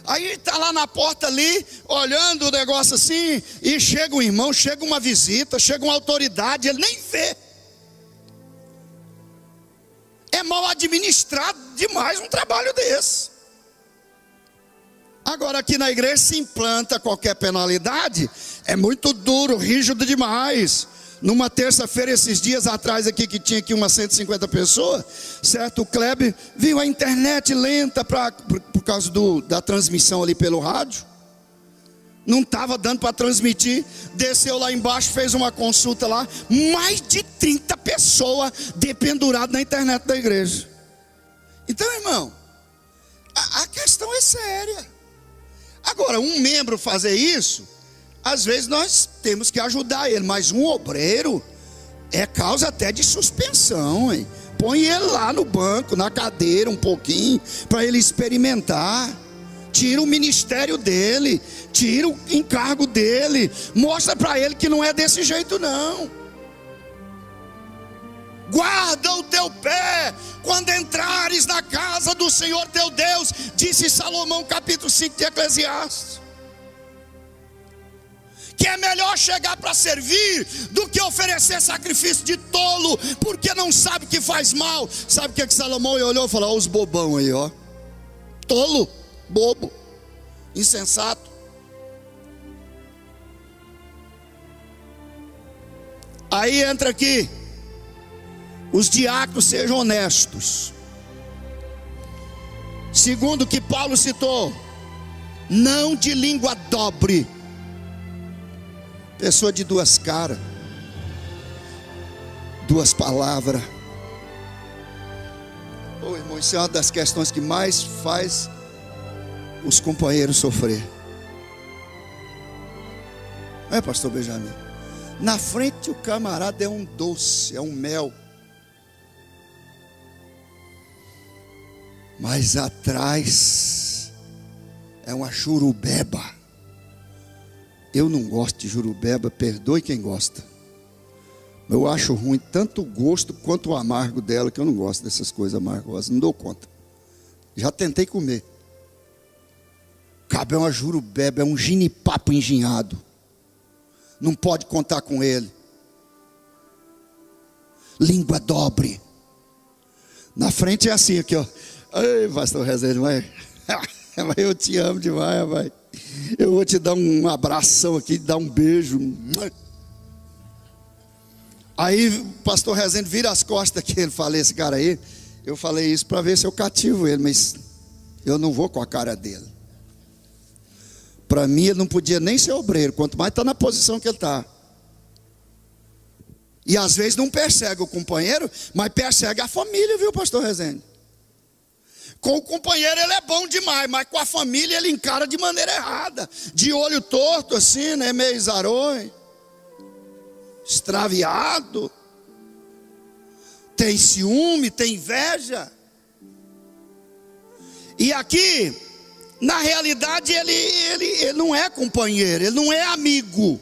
Aí está lá na porta ali, olhando o negócio assim, e chega um irmão, chega uma visita, chega uma autoridade, ele nem vê. É mal administrado demais um trabalho desse. Agora aqui na igreja se implanta qualquer penalidade, é muito duro, rígido demais. Numa terça-feira, esses dias atrás aqui, que tinha aqui umas 150 pessoas, certo? O Kleber viu a internet lenta por causa da transmissão ali pelo rádio. Não estava dando para transmitir. Desceu lá embaixo, fez uma consulta lá. Mais de 30 pessoas dependuradas na internet da igreja. Então, irmão, a questão é séria. Agora, um membro fazer isso, às vezes nós temos que ajudar ele, mas um obreiro é causa até de suspensão, hein? Põe ele lá no banco, na cadeira um pouquinho, para ele experimentar. Tira o ministério dele, tira o encargo dele, mostra para ele que não é desse jeito não. Guarda o teu pé quando entrares na casa do Senhor teu Deus, disse Salomão, capítulo 5 de Eclesiastes. Que é melhor chegar para servir do que oferecer sacrifício de tolo, porque não sabe que faz mal. Sabe o que Salomão olhou e falou: ó, os bobão aí, ó. Tolo, bobo, insensato. Aí entra aqui, os diáconos sejam honestos. Segundo o que Paulo citou, não de língua dobre. Pessoa de duas caras, duas palavras. Ô irmão, isso é uma das questões que mais faz os companheiros sofrer. É, pastor Benjamin, na frente o camarada é um doce, é um mel, mas atrás é uma churubeba. Eu não gosto de jurubeba, perdoe quem gosta. Eu acho ruim tanto o gosto quanto o amargo dela, que eu não gosto dessas coisas amargosas, não dou conta. Já tentei comer. Cabe é uma jurubeba, é um ginipapo engenhado. Não pode contar com ele. Língua dobre. Na frente é assim aqui, ó. Ei, pastor Rezende, mas eu te amo demais, rapaz. Eu vou te dar um abração aqui, dar um beijo. Aí o pastor Rezende vira as costas aqui, ele fala: esse cara aí, eu falei isso para ver se eu cativo ele, mas eu não vou com a cara dele. Para mim ele não podia nem ser obreiro, quanto mais está na posição que ele está. E às vezes não persegue o companheiro, mas persegue a família, viu, pastor Rezende? Com o companheiro ele é bom demais, mas com a família ele encara de maneira errada. De olho torto assim, né? Meio zaroi, extraviado, tem ciúme, tem inveja. E aqui, na realidade, ele não é companheiro, ele não é amigo,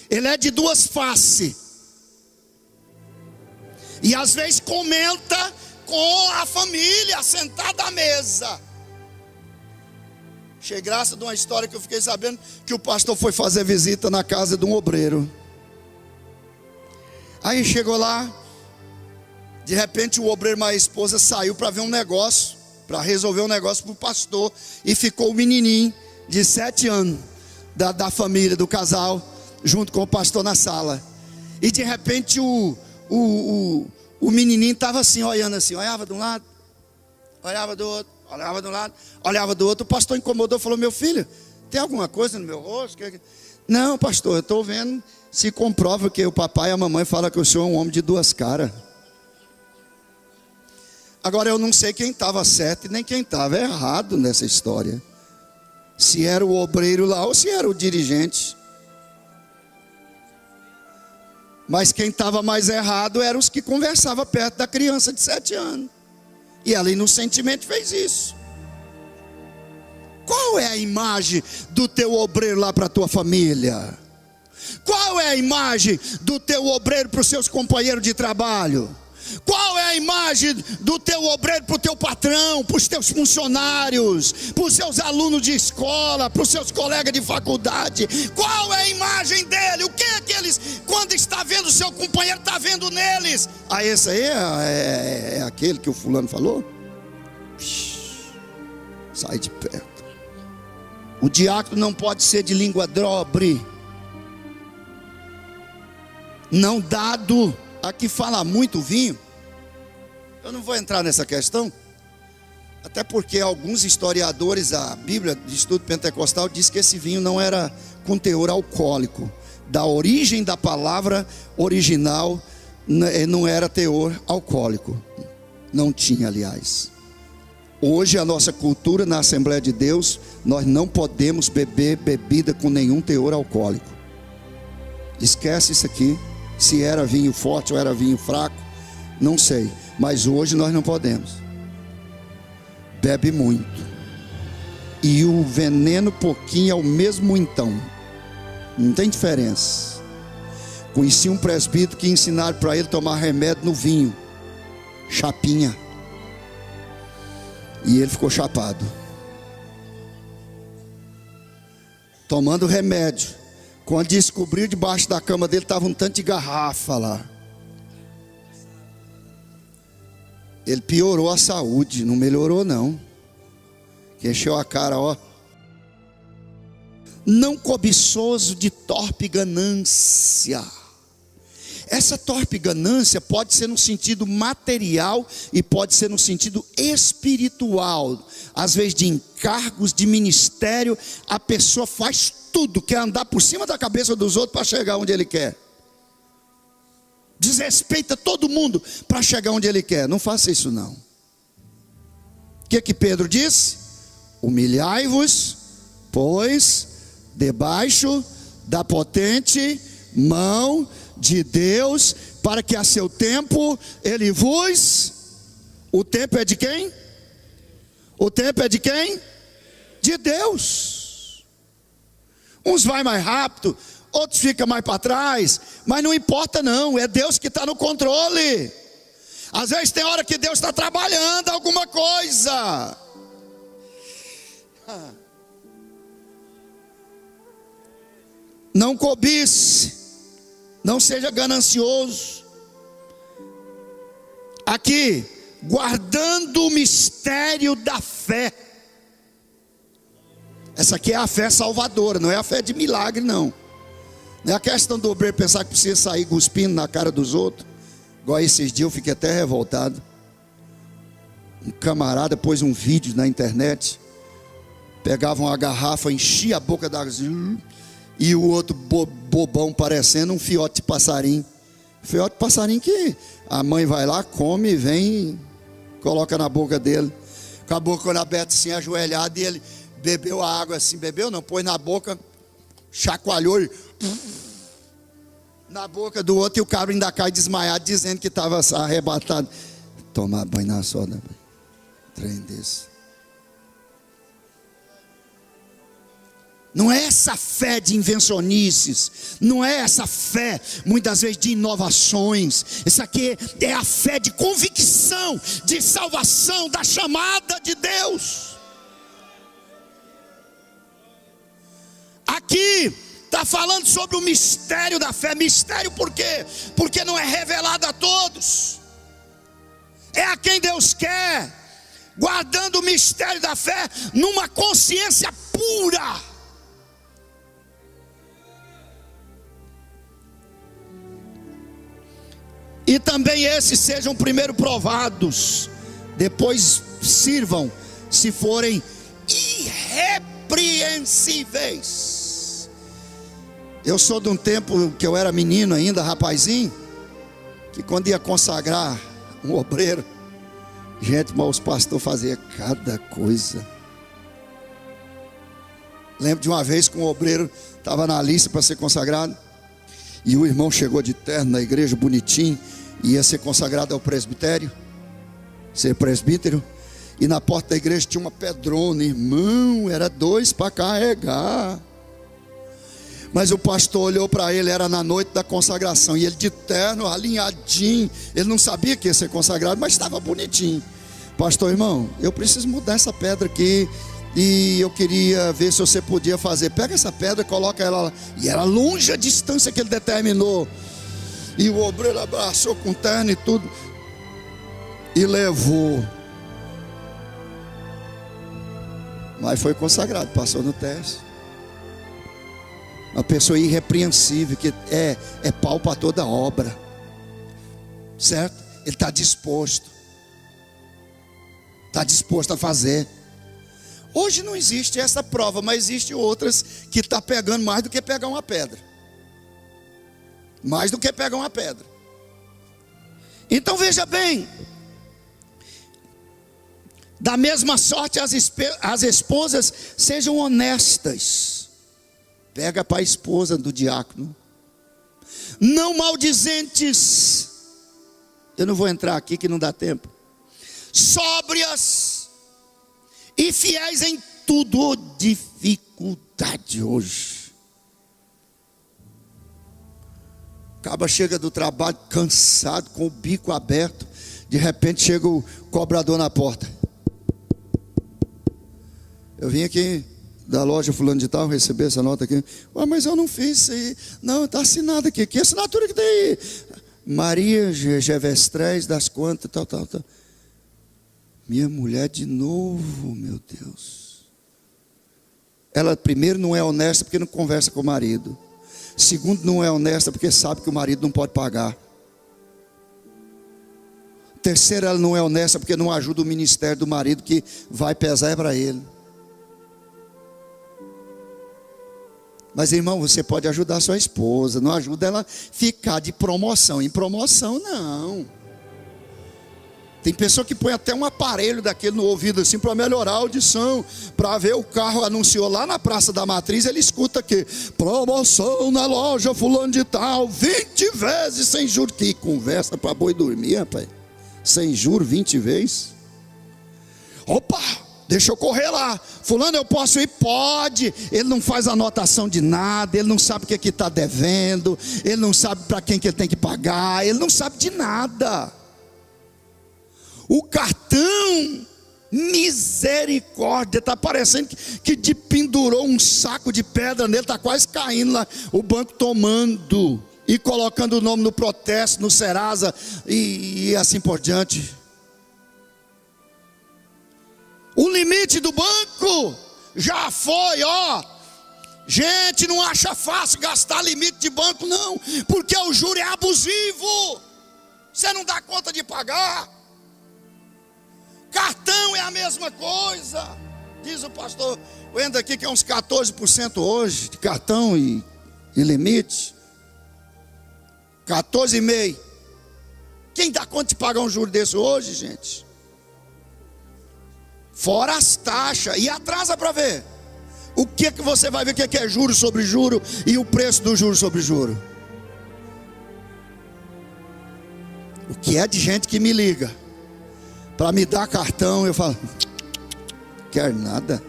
ele é de duas faces. E às vezes comenta com a família sentada à mesa. Achei graça de uma história que eu fiquei sabendo, que o pastor foi fazer visita na casa de um obreiro. Aí chegou lá, de repente o obreiro mais a esposa saiu para ver um negócio, para resolver um negócio para o pastor, e ficou o menininho de 7 anos da família, do casal, junto com o pastor na sala. E de repente o menininho estava assim, olhando assim, olhava de um lado, olhava do outro. Olhava de um lado, olhava do outro. O pastor incomodou, falou: meu filho, tem alguma coisa no meu rosto? Não, pastor, eu estou vendo se comprova que o papai e a mamãe falam que o senhor é um homem de duas caras. Agora eu não sei quem estava certo e nem quem estava errado nessa história. Se era o obreiro lá ou se era o dirigente. Mas quem estava mais errado eram os que conversavam perto da criança de 7 anos. E ela inocentemente fez isso. Qual é a imagem do teu obreiro lá para a tua família? Qual é a imagem do teu obreiro para os seus companheiros de trabalho? Qual é a imagem do teu obreiro para o teu patrão, para os teus funcionários, para os seus alunos de escola, para os seus colegas de faculdade? Qual é a imagem dele? O que é que eles, quando está vendo o seu companheiro, está vendo neles? Ah, esse aí é aquele que o fulano falou? Sai de perto. O diácono não pode ser de língua dobre, não dado. Aqui fala muito vinho. Eu não vou entrar nessa questão, até porque alguns historiadores, a Bíblia de Estudo Pentecostal diz que esse vinho não era com teor alcoólico. Da origem da palavra original, não era teor alcoólico. Não tinha, aliás. Hoje a nossa cultura na Assembleia de Deus, nós não podemos beber bebida com nenhum teor alcoólico. Esquece isso aqui. Se era vinho forte ou era vinho fraco, não sei. Mas hoje nós não podemos. Bebe muito. E o veneno pouquinho é o mesmo então. Não tem diferença. Conheci um presbítero que ensinaram para ele tomar remédio no vinho. Chapinha. E ele ficou chapado. Tomando remédio. Quando descobriu, debaixo da cama dele estava um tanto de garrafa lá. Ele piorou a saúde, não melhorou não. Que encheu a cara, ó. Não cobiçoso de torpe ganância. Essa torpe ganância pode ser no sentido material e pode ser no sentido espiritual. Às vezes de encargos, de ministério, a pessoa faz tudo, quer andar por cima da cabeça dos outros para chegar onde ele quer. Desrespeita todo mundo para chegar onde ele quer. Não faça isso não. O que Pedro disse? Humilhai-vos, pois, debaixo da potente mão de Deus, para que a seu tempo ele vos... O tempo é de quem? O tempo é de quem? De Deus. Uns vai mais rápido, outros ficam mais para trás, mas não importa não, é Deus que está no controle. Às vezes tem hora que Deus está trabalhando alguma coisa. Não cobice, não seja ganancioso. Aqui, guardando o mistério da fé. Essa aqui é a fé salvadora, não é a fé de milagre não. Não é a questão do obreiro pensar que precisa sair cuspindo na cara dos outros. Igual esses dias eu fiquei até revoltado. Um camarada pôs um vídeo na internet. Pegava uma garrafa, enchia a boca da... E o outro bobão parecendo um fiote de passarinho. Fiote de passarinho que a mãe vai lá, come, vem e coloca na boca dele. Com a boca aberta assim, ajoelhado, e ele bebeu a água assim. Bebeu não, pôs na boca, chacoalhou e... na boca do outro, e o cabra ainda cai desmaiado, dizendo que estava arrebatado. Tomar banho na soda. Trem desse. Não é essa fé de invencionices, não é essa fé, muitas vezes, de inovações. Isso aqui é a fé de convicção, de salvação, da chamada de Deus. Aqui está falando sobre o mistério da fé. Mistério por quê? Porque não é revelado a todos. É a quem Deus quer, guardando o mistério da fé numa consciência pura. E também esses sejam primeiro provados, depois sirvam se forem irrepreensíveis. Eu sou de um tempo que eu era menino ainda, rapazinho, que quando ia consagrar um obreiro, gente, mas os pastores faziam cada coisa. Lembro de uma vez que um obreiro estava na lista para ser consagrado, e o irmão chegou de terno na igreja, bonitinho, ia ser consagrado ao presbitério, ser presbítero, e na porta da igreja tinha uma pedrona, irmão, era 2 para carregar. Mas o pastor olhou para ele, era na noite da consagração, e ele de terno, alinhadinho, ele não sabia que ia ser consagrado, mas estava bonitinho. Pastor, irmão, eu preciso mudar essa pedra aqui, e eu queria ver se você podia fazer. Pega essa pedra e coloca ela lá. E era longe a distância que ele determinou, e o obreiro abraçou com terno e tudo, e levou. Mas foi consagrado, passou no teste. Uma pessoa irrepreensível, que é pau para toda obra, certo? Ele está disposto a fazer. Hoje não existe essa prova, mas existe outras que está pegando mais do que pegar uma pedra. Mais do que pegar uma pedra. Então veja bem, da mesma sorte as esposas sejam honestas. Pega para a esposa do diácono. Não maldizentes. Eu não vou entrar aqui que não dá tempo. Sóbrias e fiéis em tudo. Dificuldade hoje. Acaba, chega do trabalho cansado, com o bico aberto. De repente chega o cobrador na porta. Eu vim aqui da loja fulano de tal, receber essa nota aqui. Mas eu não fiz isso aí. Não, está assinado aqui. Que assinatura que tem aí? Maria Gevestres das quantas, tal. Minha mulher de novo, meu Deus. Ela primeiro não é honesta porque não conversa com o marido. Segundo, não é honesta porque sabe que o marido não pode pagar. Terceiro, ela não é honesta porque não ajuda o ministério do marido, que vai pesar para ele. Mas irmão, você pode ajudar a sua esposa. Não ajuda ela a ficar de promoção em promoção, não. Tem pessoa que põe até um aparelho daquele no ouvido assim para melhorar a audição, para ver o carro anunciou lá na Praça da Matriz, ele escuta aqui: promoção na loja fulano de tal, 20 vezes sem juros. Que conversa para boi dormir, rapaz. Sem juros 20 vezes. Opa, deixa eu correr lá. Fulano, eu posso ir? Pode. Ele não faz anotação de nada, ele não sabe o que está devendo, ele não sabe para quem que ele tem que pagar, ele não sabe de nada. O cartão, misericórdia, está parecendo que pendurou um saco de pedra nele, está quase caindo lá. O banco tomando e colocando o nome no protesto, no Serasa e assim por diante. O limite do banco já foi, ó. Gente, não acha fácil gastar limite de banco, não, porque o juro é abusivo. Você não dá conta de pagar. Cartão é a mesma coisa. Diz o pastor Wendel aqui que é uns 14% hoje de cartão e limite. 14,5%. Quem dá conta de pagar um juro desse hoje, gente? Fora as taxas. E atrasa para ver. O que você vai ver que é juro sobre juro e o preço do juro sobre juro. O que é de gente que me liga para me dar cartão, eu falo: quer nada,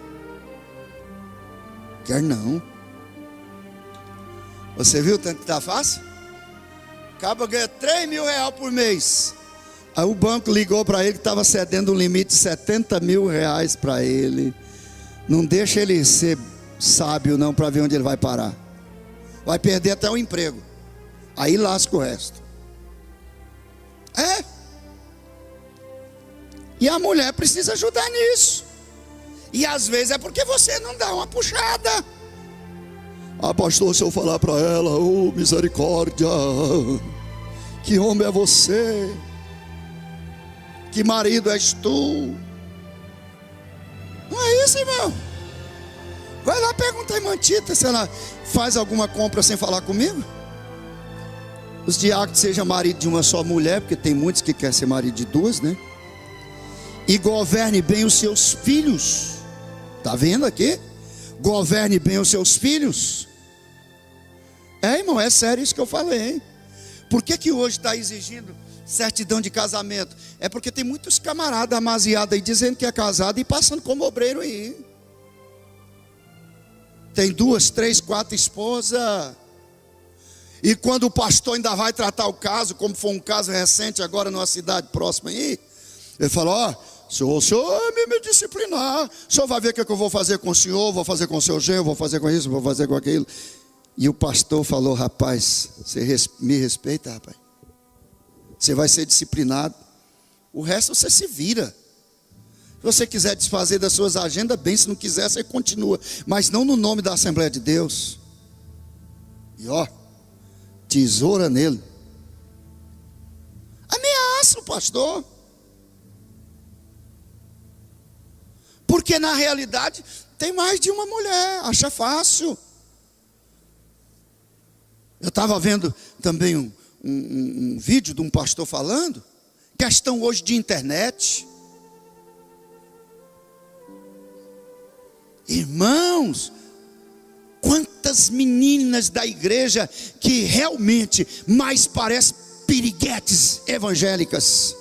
quer não. Você viu o tanto que está fácil? Acaba ganhando 3 mil reais por mês. Aí o banco ligou para ele que estava cedendo um limite de 70 mil reais para ele. Não deixa ele ser sábio não, para ver onde ele vai parar. Vai perder até o emprego. Aí lasca o resto. E a mulher precisa ajudar nisso. E às vezes é porque você não dá uma puxada. Pastor, se eu falar para ela: oh, misericórdia, que homem é você, que marido és tu. isso, irmão? Vai lá perguntar a irmã Tita se ela faz alguma compra sem falar comigo. Os diáconos sejam marido de uma só mulher, porque tem muitos que querem ser marido de duas, né? E governe bem os seus filhos. Está vendo aqui? Governe bem os seus filhos. Irmão, é sério isso que eu falei, hein? Por que hoje está exigindo certidão de casamento? É porque tem muitos camaradas amaziados aí dizendo que é casado e passando como obreiro aí. Tem 2, 3, 4 esposas. E quando o pastor ainda vai tratar o caso, como foi um caso recente agora numa cidade próxima aí, ele falou: se o senhor me disciplinar, o senhor vai ver o que eu vou fazer com o senhor, vou fazer com o seu genro, vou fazer com isso, vou fazer com aquilo. E o pastor falou: rapaz, você me respeita, rapaz. Você vai ser disciplinado. O resto você se vira. Se você quiser desfazer das suas agendas, bem. Se não quiser, você continua. Mas não no nome da Assembleia de Deus. E tesoura nele. Ameaça o pastor. Porque na realidade tem mais de uma mulher. Acha fácil. Eu estava vendo também um vídeo de um pastor falando. Questão hoje de internet. Irmãos, quantas meninas da igreja que realmente mais parecem piriguetes evangélicas.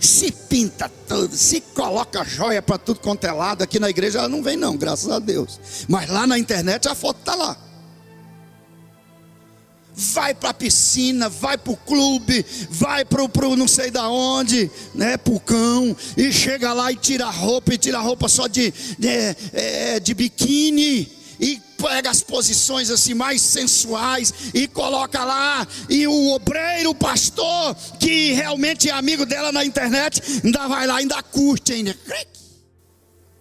Se pinta tudo, se coloca joia para tudo quanto é lado. Aqui na igreja ela não vem não, graças a Deus. Mas lá na internet a foto está lá. Vai para a piscina, vai para o clube, vai para o não sei da onde, né, para o cão, e chega lá e tira a roupa só de biquíni, e pega as posições assim mais sensuais, e coloca lá, e o obreiro, o pastor, que realmente é amigo dela na internet, ainda vai lá, ainda curte ainda.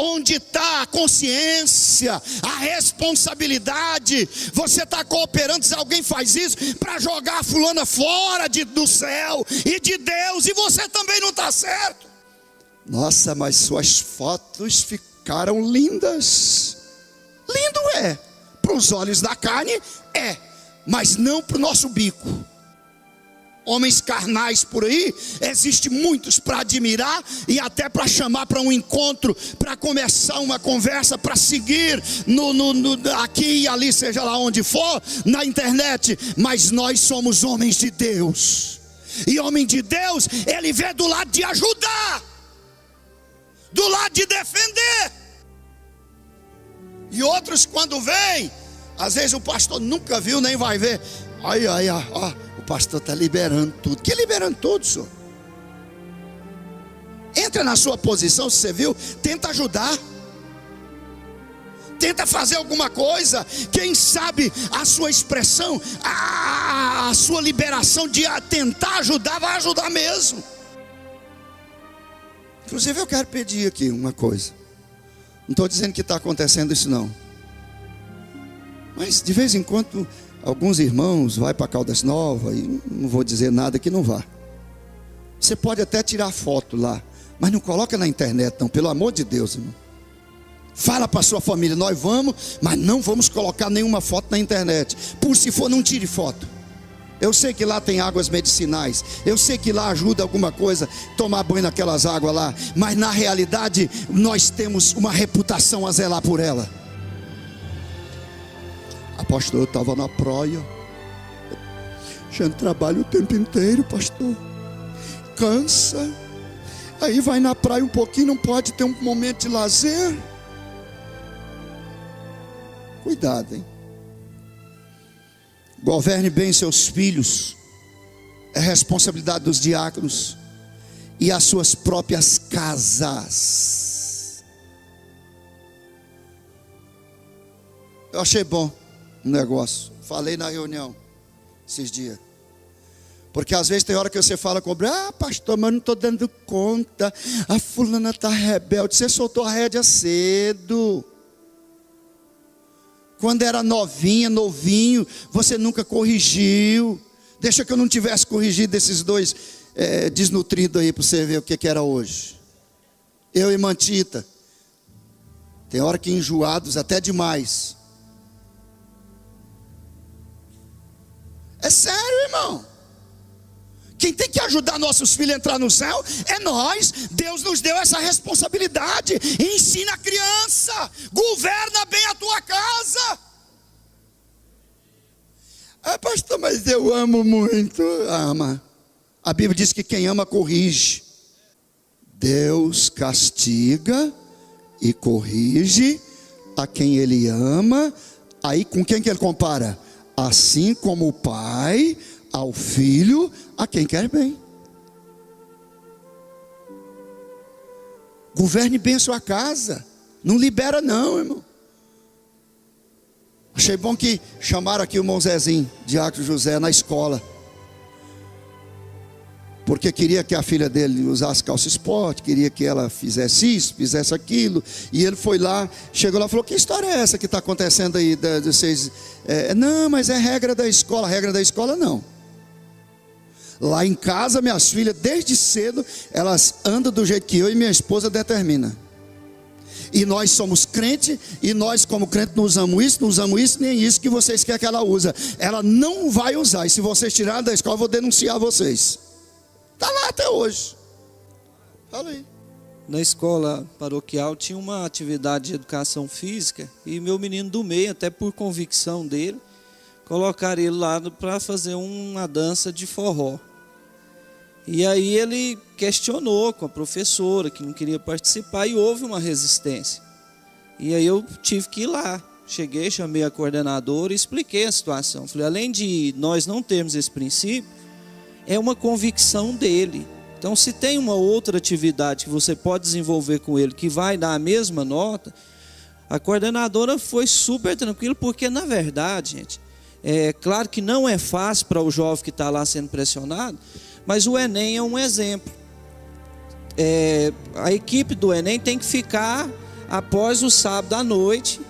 Onde está a consciência, a responsabilidade? Você está cooperando se alguém faz isso para jogar a fulana fora do céu e de Deus, e você também não está certo. Nossa, mas suas fotos ficaram lindas. Lindo é, para os olhos da carne é, mas não para o nosso bico. Homens carnais por aí, existem muitos para admirar e até para chamar para um encontro, para começar uma conversa, para seguir aqui e ali, seja lá onde for, na internet. Mas nós somos homens de Deus, e homem de Deus, ele vê do lado de ajudar, do lado de defender. E outros quando vêm, às vezes o pastor nunca viu nem vai ver. O pastor está liberando tudo. Que liberando tudo, senhor? Entra na sua posição, se você viu, tenta ajudar. Tenta fazer alguma coisa. Quem sabe a sua expressão, a sua liberação de tentar ajudar, vai ajudar mesmo. Inclusive eu quero pedir aqui uma coisa. Não estou dizendo que está acontecendo isso não. Mas de vez em quando alguns irmãos vai para Caldas Novas, e não vou dizer nada que não vá. Você pode até tirar foto lá, mas não coloca na internet não, pelo amor de Deus, irmão. Fala para sua família: nós vamos, mas não vamos colocar nenhuma foto na internet. Por se for, não tire foto. Eu sei que lá tem águas medicinais, eu sei que lá ajuda alguma coisa, tomar banho naquelas águas lá, mas na realidade nós temos uma reputação a zelar por ela. Pastor, eu estava na praia, já trabalho o tempo inteiro, pastor, cansa, aí vai na praia um pouquinho, não pode ter um momento de lazer. Cuidado, hein? Governe bem seus filhos, é responsabilidade dos diáconos, e as suas próprias casas. Eu achei bom um negócio, falei na reunião esses dias, porque às vezes tem hora que você fala com o pastor, mas não estou dando conta, a fulana está rebelde. Você soltou a rédea cedo, quando era novinha, novinho, você nunca corrigiu. Deixa que eu não tivesse corrigido esses dois desnutrido aí para você ver o que era hoje. Eu e Mantita. Tem hora que enjoados até demais. É sério, irmão. Quem tem que ajudar nossos filhos a entrar no céu é nós. Deus nos deu essa responsabilidade. Ensina a criança. Governa bem a tua casa. Ah, pastor, mas eu amo muito. Ama. A Bíblia diz que quem ama corrige. Deus castiga e corrige a quem Ele ama. Aí com quem que Ele compara? Assim como o pai ao filho, a quem quer bem. Governe bem a sua casa. Não libera não, irmão. Achei bom que chamaram aqui o irmão Zezinho, Diácono José, na escola. Porque queria que a filha dele usasse calça esporte, queria que ela fizesse isso, fizesse aquilo. E ele foi lá, chegou lá e falou: que história é essa que está acontecendo aí? De vocês? Não, mas é regra da escola. Regra da escola não. Lá em casa, minhas filhas, desde cedo, elas andam do jeito que eu e minha esposa determina. E nós somos crente, e nós como crente não usamos isso, nem isso que vocês querem que ela use. Ela não vai usar, e se vocês tirarem da escola, eu vou denunciar vocês. Está lá até hoje. Fala aí. Na escola paroquial tinha uma atividade de educação física, e meu menino do meio, até por convicção dele, colocaram ele lá para fazer uma dança de forró. E aí ele questionou com a professora, que não queria participar, e houve uma resistência. E aí eu tive que ir lá. Cheguei, chamei a coordenadora e expliquei a situação. Falei, além de nós não termos esse princípio, é uma convicção dele. Então, se tem uma outra atividade que você pode desenvolver com ele, que vai dar a mesma nota, a coordenadora foi super tranquila, porque na verdade, gente, é claro que não é fácil para o jovem que está lá sendo pressionado, mas o Enem é um exemplo. A equipe do Enem tem que ficar após o sábado à noite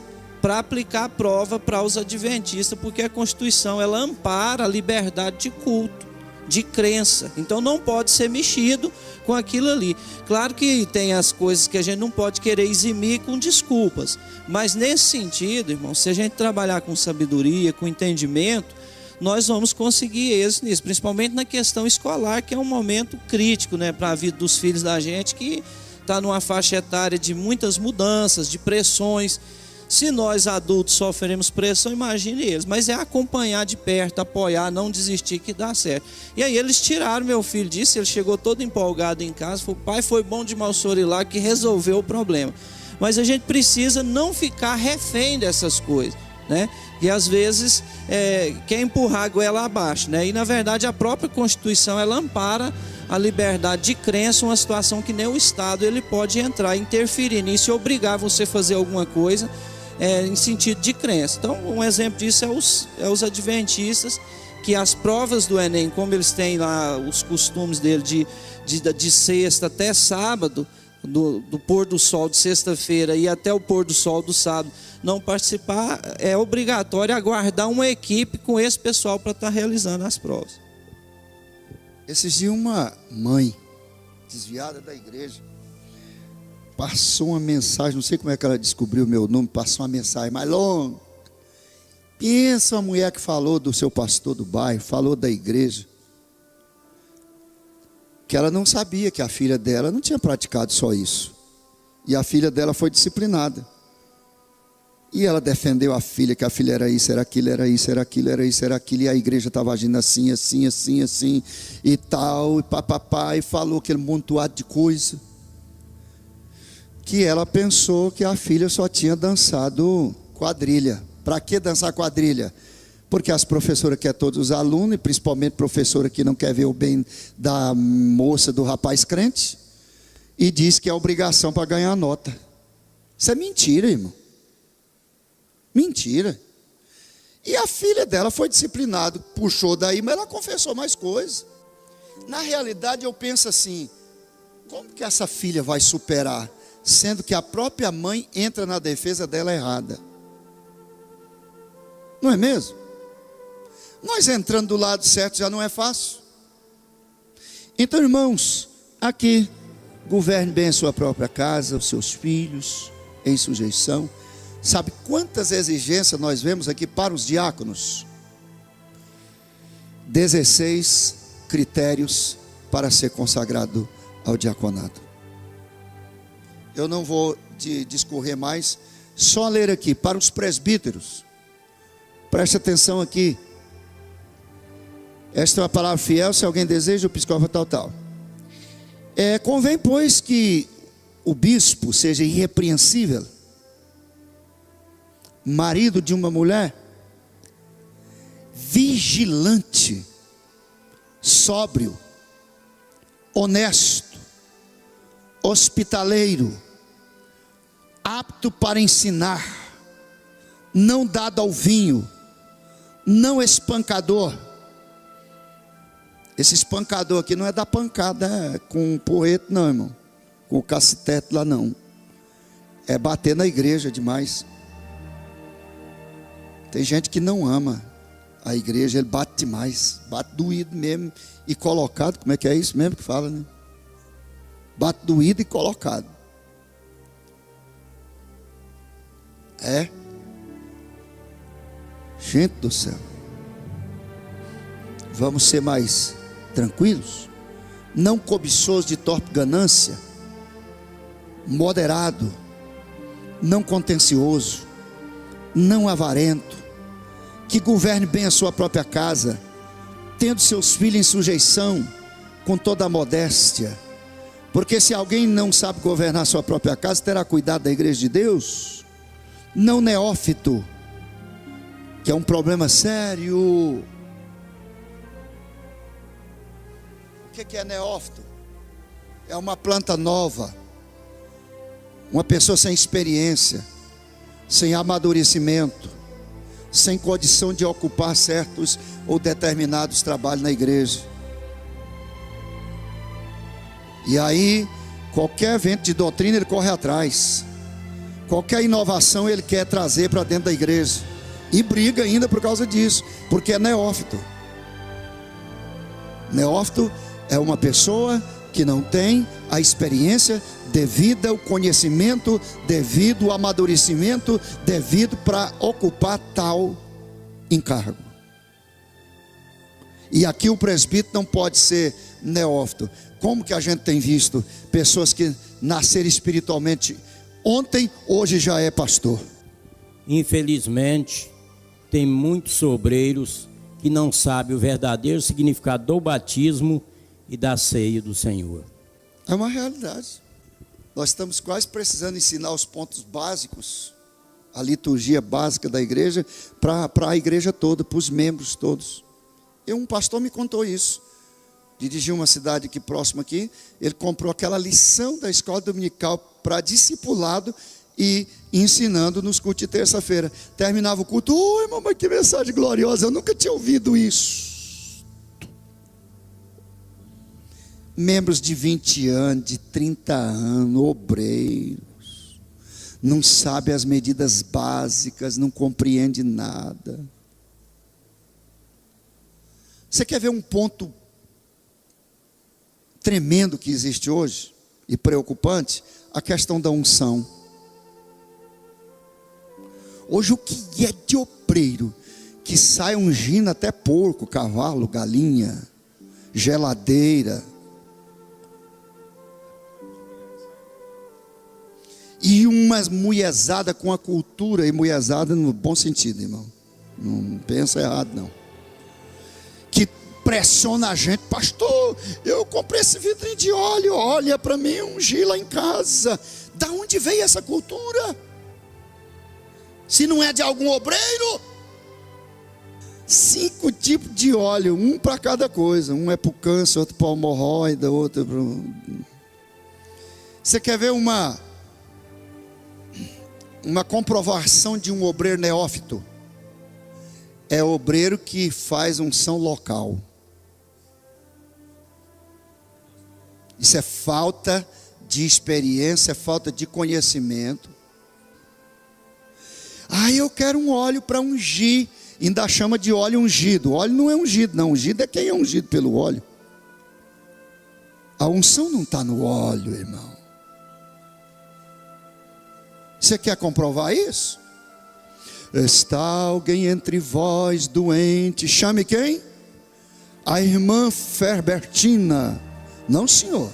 para aplicar a prova para os adventistas, porque a Constituição ela ampara a liberdade de culto, de crença. Então não pode ser mexido com aquilo ali. Claro que tem as coisas que a gente não pode querer eximir com desculpas, mas nesse sentido, irmão, se a gente trabalhar com sabedoria, com entendimento, nós vamos conseguir êxito nisso, principalmente na questão escolar, que é um momento crítico, né, para a vida dos filhos da gente, que está numa faixa etária de muitas mudanças, de pressões. Se nós adultos sofremos pressão, imagine eles. Mas é acompanhar de perto, apoiar, não desistir, que dá certo. E aí eles tiraram meu filho disso, ele chegou todo empolgado em casa, falou: pai, foi bom demais o senhor ir lá que resolveu o problema. Mas a gente precisa não ficar refém dessas coisas, né? E às vezes quer empurrar a goela abaixo, né? E na verdade a própria Constituição ela ampara a liberdade de crença, uma situação que nem o Estado ele pode entrar, interferir nisso e obrigar você a fazer alguma coisa em sentido de crença. Então um exemplo disso é os adventistas, que as provas do Enem, como eles têm lá os costumes dele de sexta até sábado, do pôr do sol de sexta-feira e até o pôr do sol do sábado, não participar, é obrigatório aguardar uma equipe com esse pessoal para estar realizando as provas. Esses dias uma mãe desviada da igreja passou uma mensagem, não sei como é que ela descobriu o meu nome, passou uma mensagem mais longa. Pensa uma mulher que falou do seu pastor do bairro, falou da igreja, que ela não sabia que a filha dela não tinha praticado só isso. E a filha dela foi disciplinada. E ela defendeu a filha, que a filha era isso, era aquilo, era isso, era aquilo, era isso, era aquilo. E a igreja estava agindo assim, assim, assim, assim, e tal, e papapá, e falou aquele montoado de coisa. Que ela pensou que a filha só tinha dançado quadrilha. Para que dançar quadrilha? Porque as professoras querem todos os alunos, e principalmente professora que não quer ver o bem da moça, do rapaz crente, e diz que é obrigação para ganhar nota. Isso é mentira, irmão. Mentira. E a filha dela foi disciplinada, puxou daí, mas ela confessou mais coisas. Na realidade eu penso assim, como que essa filha vai superar, sendo que a própria mãe entra na defesa dela errada? Não é mesmo? Nós entrando do lado certo já não é fácil. Então, irmãos, aqui, governe bem a sua própria casa, os seus filhos, em sujeição. Sabe quantas exigências nós vemos aqui para os diáconos? 16 critérios para ser consagrado ao diaconato. Eu não vou discorrer mais, só ler aqui, para os presbíteros. Preste atenção aqui. Esta é uma palavra fiel, se alguém deseja, o episcopal tal. Convém, pois, que o bispo seja irrepreensível, marido de uma mulher, vigilante, sóbrio, honesto, hospitaleiro, apto para ensinar, não dado ao vinho, não espancador. Esse espancador aqui não é da pancada com o porrete não, irmão, com o cacetete lá não, é bater na igreja demais. Tem gente que não ama a igreja, ele bate demais, bate doído mesmo e colocado. Como é que é isso mesmo que fala, né? Bate doído e colocado. Gente do céu, vamos ser mais tranquilos, não cobiçosos de torpe ganância, moderado, não contencioso, não avarento, que governe bem a sua própria casa, tendo seus filhos em sujeição, com toda a modéstia. Porque se alguém não sabe governar a sua própria casa, terá cuidado da igreja de Deus. Não neófito, que é um problema sério. O que é neófito? É uma planta nova, uma pessoa sem experiência, sem amadurecimento, sem condição de ocupar certos ou determinados trabalhos na igreja. E aí, qualquer evento de doutrina ele corre atrás, qualquer inovação ele quer trazer para dentro da igreja, e briga ainda por causa disso, porque é neófito. Neófito é uma pessoa que não tem a experiência devida ao conhecimento, devido ao amadurecimento, devido para ocupar tal encargo. E aqui o presbítero não pode ser neófito. Como que a gente tem visto pessoas que nasceram espiritualmente ontem, hoje já é pastor? Infelizmente, tem muitos obreiros que não sabem o verdadeiro significado do batismo e da ceia do Senhor. É uma realidade. Nós estamos quase precisando ensinar os pontos básicos, a liturgia básica da igreja, para a igreja toda, para os membros todos. Um pastor me contou isso. Dirigiu uma cidade aqui próxima aqui, ele comprou aquela lição da escola dominical para discipulado e ensinando nos cultos de terça-feira. Terminava o culto, irmão, mas que mensagem gloriosa, eu nunca tinha ouvido isso. Membros de 20 anos, de 30 anos, obreiros, não sabem as medidas básicas, não compreende nada. Você quer ver um ponto tremendo que existe hoje e preocupante? A questão da unção. Hoje o que é de obreiro que sai ungindo até porco, cavalo, galinha, geladeira, e uma mulherzada com a cultura, e mulherzada no bom sentido, irmão, não pensa errado não, que pressiona a gente: pastor, eu comprei esse vidrinho de óleo, olha para mim, ungir lá em casa. Da onde veio essa cultura? Se não é de algum obreiro? 5 tipos de óleo, um para cada coisa. Um é para o câncer, outro para a hemorroida, outro para... Você quer ver uma comprovação de um obreiro neófito? É obreiro que faz unção local. Isso é falta de experiência, é falta de conhecimento. Eu quero um óleo para ungir, ainda chama de óleo ungido. O óleo não é ungido não, ungido é quem é ungido pelo óleo. A unção não está no óleo, irmão. Você quer comprovar isso? Está alguém entre vós doente? Chame quem? A irmã Ferbertina. Não, senhor.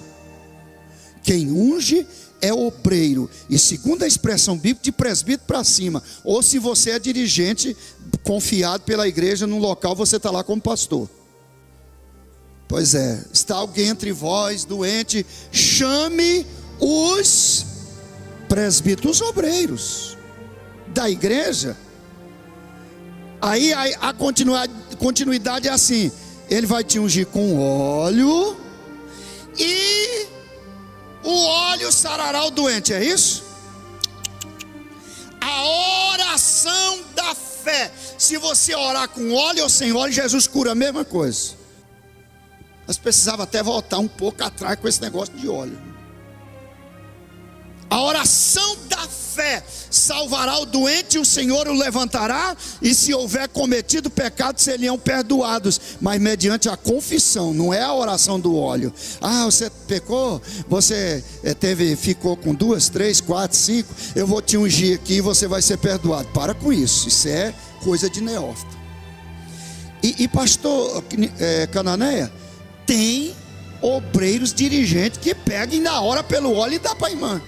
Quem unge é obreiro. E segundo a expressão bíblica, de presbítero para cima. Ou se você é dirigente, confiado pela igreja num local, você está lá como pastor. Pois é, está alguém entre vós doente? Chame os presbíteros obreiros da igreja. Aí a continuidade é assim: ele vai te ungir com óleo, e o óleo sarará o doente, é isso? A oração da fé. Se você orar com óleo ou sem óleo, Jesus cura a mesma coisa. Mas precisava até voltar um pouco atrás com esse negócio de óleo. A oração da fé salvará o doente, e o Senhor o levantará, e se houver cometido pecado, seriam perdoados. Mas mediante a confissão, não é a oração do óleo. Ah, você pecou, você ficou com 2, 3, 4, 5, eu vou te ungir aqui e você vai ser perdoado. Para com isso, isso é coisa de neófito. E pastor Cananéia, tem obreiros dirigentes que peguem na hora pelo óleo e dá para a irmã.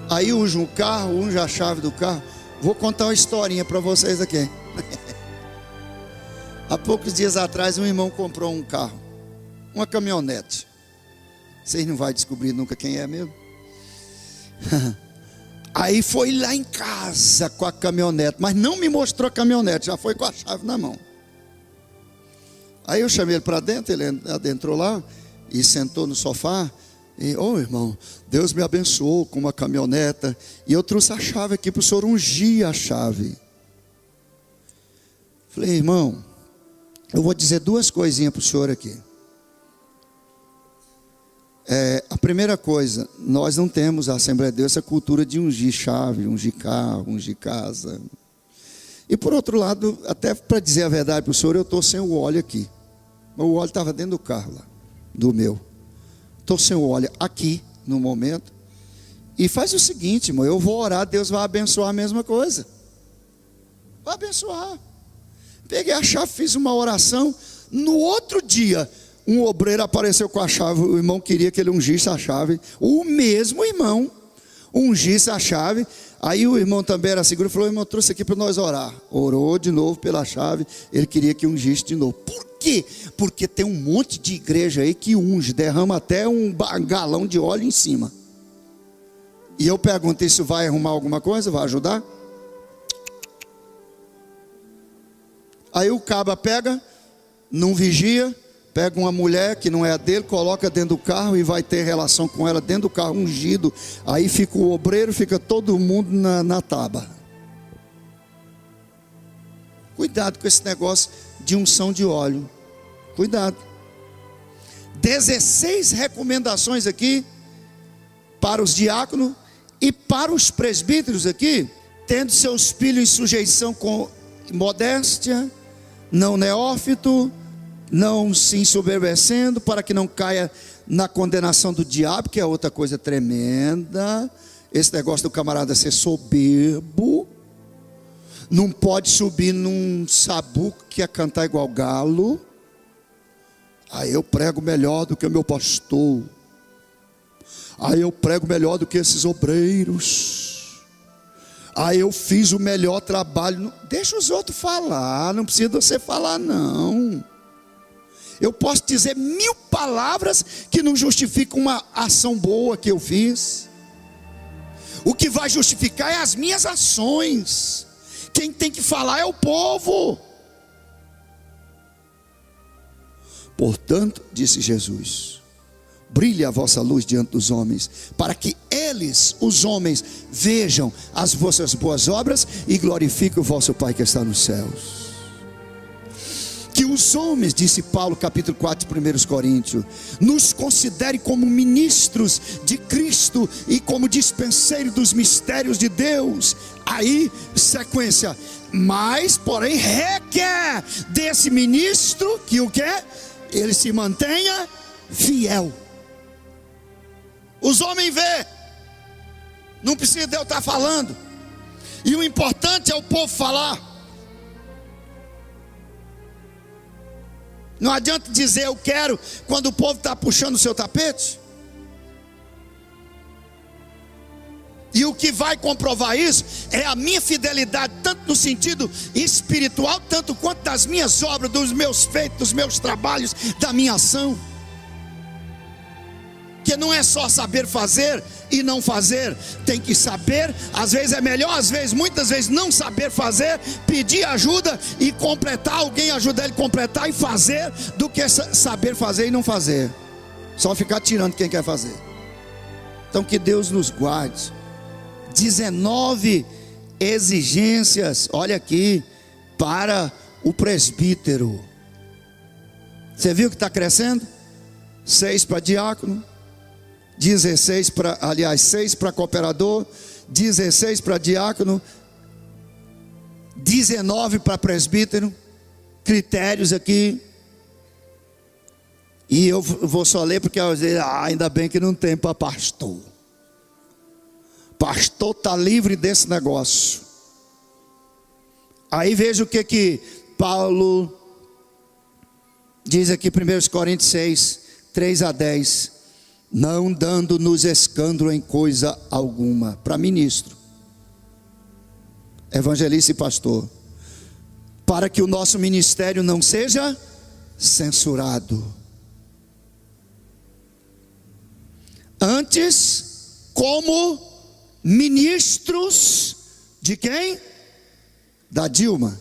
Aí unge um carro, unge a chave do carro. Vou contar uma historinha para vocês aqui. Há poucos dias atrás, um irmão comprou um carro, uma caminhonete. Vocês não vão descobrir nunca quem é mesmo. Aí foi lá em casa com a caminhonete, mas não me mostrou a caminhonete, já foi com a chave na mão. Aí eu chamei ele para dentro, ele adentrou lá e sentou no sofá. E, irmão, Deus me abençoou com uma caminhoneta, e eu trouxe a chave aqui para o senhor ungir a chave. Falei, irmão, eu vou dizer 2 coisinhas para o senhor aqui. A primeira coisa, nós não temos a Assembleia de Deus essa cultura de ungir chave, ungir carro, ungir casa. E por outro lado, até para dizer a verdade para o senhor, eu estou sem o óleo aqui. O óleo estava dentro do carro lá, do meu. Estou sem o óleo aqui no momento. E faz o seguinte, irmão, eu vou orar, Deus vai abençoar a mesma coisa. Vai abençoar. Peguei a chave, fiz uma oração. No outro dia, um obreiro apareceu com a chave. O irmão queria que ele ungisse a chave. O mesmo irmão ungisse a chave. Aí o irmão também era seguro, falou, irmão, trouxe aqui para nós orar. Orou de novo pela chave. Ele queria que ungisse de novo. Por quê? Porque tem um monte de igreja aí que unge, derrama até um galão de óleo em cima. E eu pergunto, isso vai arrumar alguma coisa? Vai ajudar? Aí o caba pega, não vigia, pega uma mulher que não é a dele, coloca dentro do carro e vai ter relação com ela dentro do carro ungido. Aí fica o obreiro, fica todo mundo na taba. Cuidado com esse negócio de unção de óleo. Cuidado. 16 recomendações aqui para os diáconos e para os presbíteros aqui, tendo seus filhos em sujeição com modéstia, não neófito, não se ensoberbecendo, para que não caia na condenação do diabo, que é outra coisa tremenda. Esse negócio do camarada ser soberbo, não pode subir num sabuco que é cantar igual galo. Aí eu prego melhor do que o meu pastor. Aí eu prego melhor do que esses obreiros. Aí eu fiz o melhor trabalho. Deixa os outros falar, não precisa você falar não. Eu posso dizer 1000 palavras que não justificam uma ação boa que eu fiz. O que vai justificar é as minhas ações. Quem tem que falar é o povo. Portanto, disse Jesus, brilhe a vossa luz diante dos homens, para que eles, os homens, vejam as vossas boas obras e glorifiquem o vosso Pai que está nos céus. Que os homens, disse Paulo, capítulo 4, 1 Coríntios, nos considere como ministros de Cristo e como dispenseiros dos mistérios de Deus. Aí, sequência, mas, porém, requer desse ministro que o quê? Ele se mantenha fiel. Os homens vê, não precisa de eu estar falando, e o importante é o povo falar. Não adianta dizer eu quero quando o povo está puxando o seu tapete. E o que vai comprovar isso é a minha fidelidade, tanto no sentido espiritual, tanto quanto das minhas obras, dos meus feitos, dos meus trabalhos, da minha ação. Que não é só saber fazer e não fazer, tem que saber, às vezes é melhor, às vezes, muitas vezes não saber fazer, pedir ajuda e completar, alguém ajudar ele a completar e fazer, do que saber fazer e não fazer, só ficar tirando quem quer fazer. Então que Deus nos guarde. 19 exigências, olha aqui, para o presbítero. Você viu que está crescendo? 6 para diácono, 16 para, aliás, 6 para cooperador, 16 para diácono, 19 para presbítero. Critérios aqui. E eu vou só ler porque às vezes, ainda bem que não tem para pastor. Pastor está livre desse negócio. Aí veja o que Paulo diz aqui, 1 Coríntios 6, 3 a 10. Não dando-nos escândalo em coisa alguma. Para ministro, evangelista e pastor, para que o nosso ministério não seja censurado. Antes, como ministros de quem? Da Dilma.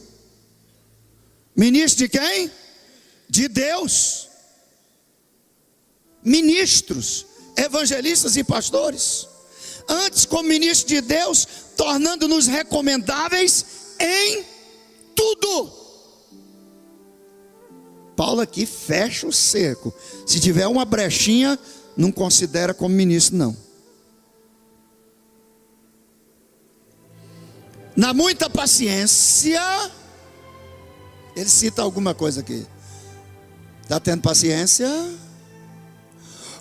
Ministro de quem? De Deus. Ministros, evangelistas e pastores. Antes, como ministros de Deus, tornando-nos recomendáveis em tudo. Paulo aqui fecha o cerco. Se tiver uma brechinha, não considera como ministro, não. Na muita paciência, ele cita alguma coisa aqui. Está tendo paciência?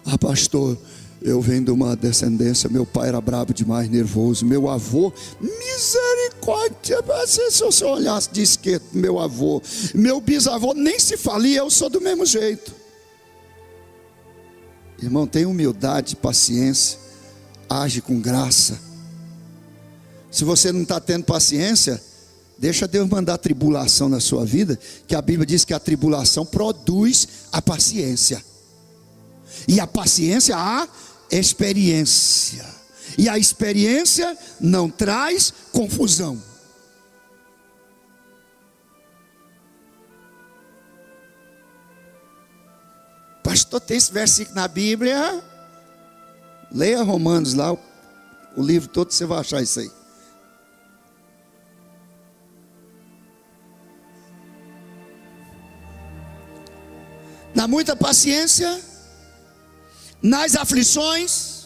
Ah, pastor, eu venho de uma descendência, meu pai era bravo demais, nervoso. Meu avô, misericórdia, se você olhasse de esquerda, meu avô, meu bisavô, nem se falia, eu sou do mesmo jeito. Irmão, tenha humildade, paciência, age com graça. Se você não está tendo paciência, deixa Deus mandar tribulação na sua vida, que a Bíblia diz que a tribulação produz a paciência. E a paciência, a experiência. E a experiência não traz confusão. Pastor, tem esse versículo na Bíblia? Leia Romanos lá, o livro todo, você vai achar isso aí. Na muita paciência, nas aflições,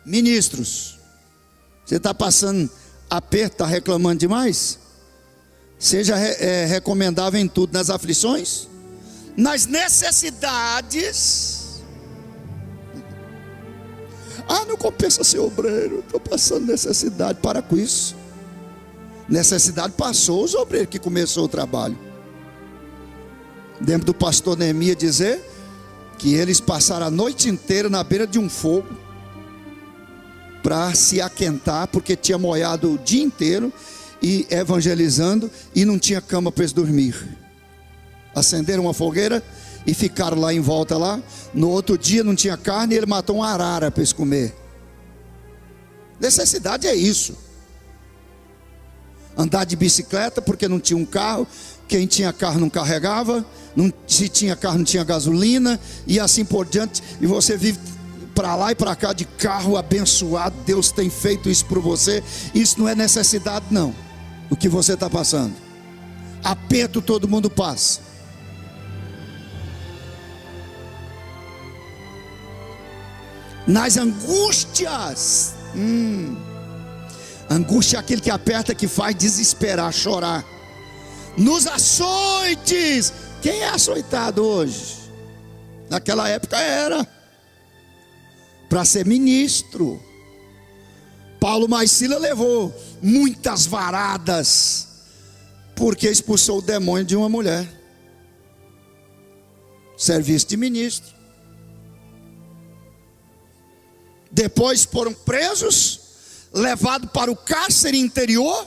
ministros. Você está passando aperto, está reclamando demais? Seja recomendável em tudo, nas aflições, nas necessidades. Ah, não compensa ser obreiro, estou passando necessidade. Para com isso. Necessidade passou os obreiros que começou o trabalho. Lembro do pastor Neemias dizer que eles passaram a noite inteira na beira de um fogo para se aquentar, porque tinha molhado o dia inteiro e evangelizando, e não tinha cama para eles dormir. Acenderam uma fogueira e ficaram lá em volta lá. No outro dia não tinha carne e ele matou uma arara para eles comer. Necessidade é isso. Andar de bicicleta porque não tinha um carro. Quem tinha carro não carregava. Se tinha carro não tinha gasolina. E assim por diante. E você vive para lá e para cá de carro abençoado. Deus tem feito isso por você. Isso não é necessidade não. O que você está passando. Aperto todo mundo passa. nas angústias. Angústia é aquele que aperta, que faz desesperar, chorar. Nos açoites. Quem é açoitado hoje? Naquela época era para ser ministro. Paulo mais Silas levou muitas varadas, porque expulsou o demônio de uma mulher. Serviço de ministro. Depois foram presos, levados para o cárcere interior,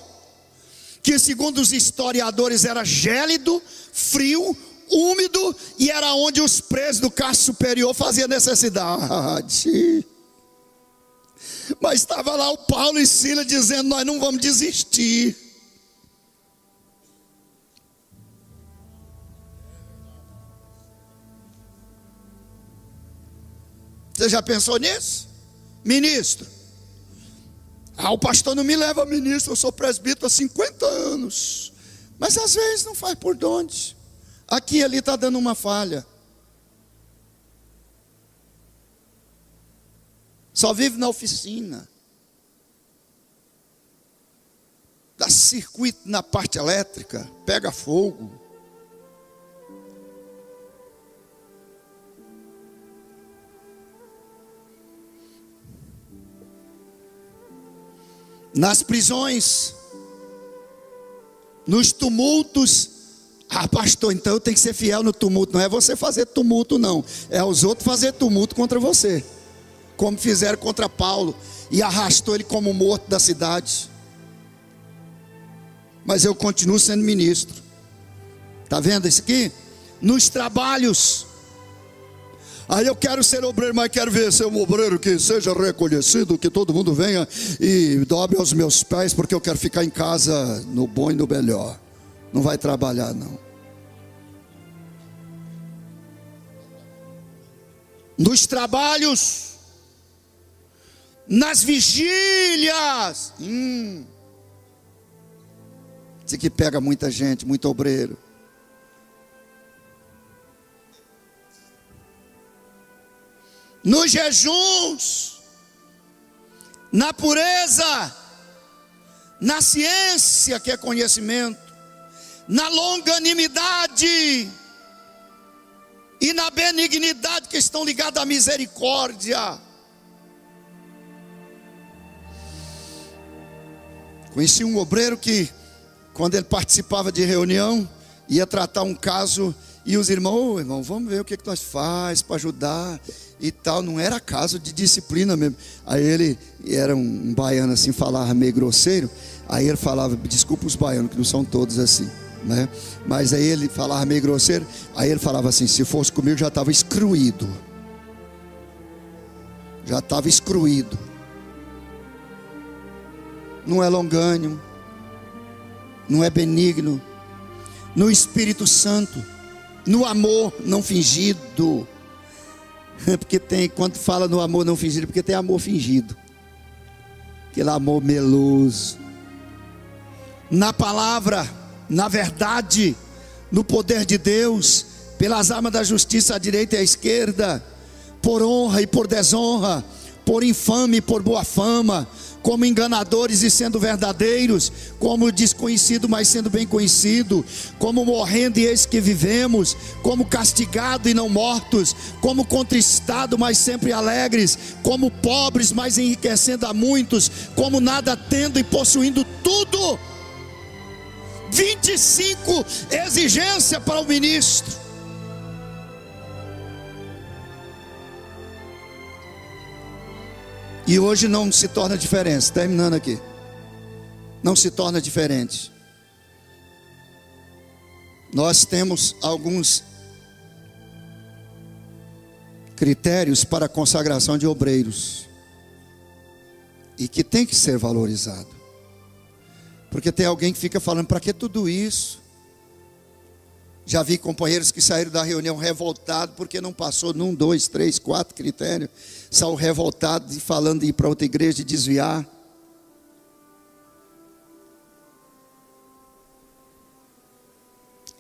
que segundo os historiadores era gélido, frio, úmido, e era onde os presos do cárcere superior faziam necessidade. Mas estava lá o Paulo e Silas dizendo: nós não vamos desistir. Você já pensou nisso? Ministro. O pastor não me leva, ministro, eu sou presbítero há 50 anos. Mas às vezes não faz por onde. Aqui e ali está dando uma falha. Só vive na oficina. Dá circuito na parte elétrica, pega fogo. Nas prisões, nos tumultos. Pastor, então eu tenho que ser fiel no tumulto. Não é você fazer tumulto, não. É os outros fazer tumulto contra você, como fizeram contra Paulo, e arrastou ele como morto da cidade. Mas eu continuo sendo ministro. Está vendo isso aqui? Nos trabalhos. Aí eu quero ser obreiro, mas quero ver ser um obreiro que seja reconhecido, que todo mundo venha e dobre aos meus pés, porque eu quero ficar em casa no bom e no melhor. Não vai trabalhar, não. Nos trabalhos, nas vigílias. Isso aqui pega muita gente, muito obreiro. Nos jejuns, na pureza, na ciência, que é conhecimento, na longanimidade e na benignidade, que estão ligadas à misericórdia. Conheci um obreiro que, quando ele participava de reunião, ia tratar um caso, e os irmãos: irmão, vamos ver o que nós faz para ajudar e tal. Não era caso de disciplina mesmo. Aí ele era um baiano assim, falava meio grosseiro. Aí ele falava, desculpa os baianos, que não são todos assim, né? Mas aí ele falava meio grosseiro. Aí ele falava assim: se fosse comigo já estava excluído. Já estava excluído. Não é longânimo, não é benigno, no Espírito Santo, no amor não fingido. Porque tem, quando fala no amor não fingido, porque tem amor fingido, aquele amor meloso. Na palavra, na verdade, no poder de Deus, pelas armas da justiça à direita e à esquerda, por honra e por desonra, por infame e por boa fama, como enganadores e sendo verdadeiros, como desconhecido, mas sendo bem conhecido, como morrendo e eis que vivemos, como castigado e não mortos, como contristado, mas sempre alegres, como pobres, mas enriquecendo a muitos, como nada tendo e possuindo tudo. 25 exigências para o ministro. E hoje não se torna diferente. Terminando aqui, não se torna diferente. Nós temos alguns critérios para a consagração de obreiros, e que tem que ser valorizado. Porque tem alguém que fica falando: para que tudo isso? Já vi companheiros que saíram da reunião revoltados porque não passou num, 2, 3, 4 critérios. Saiu revoltado e falando de ir para outra igreja e desviar.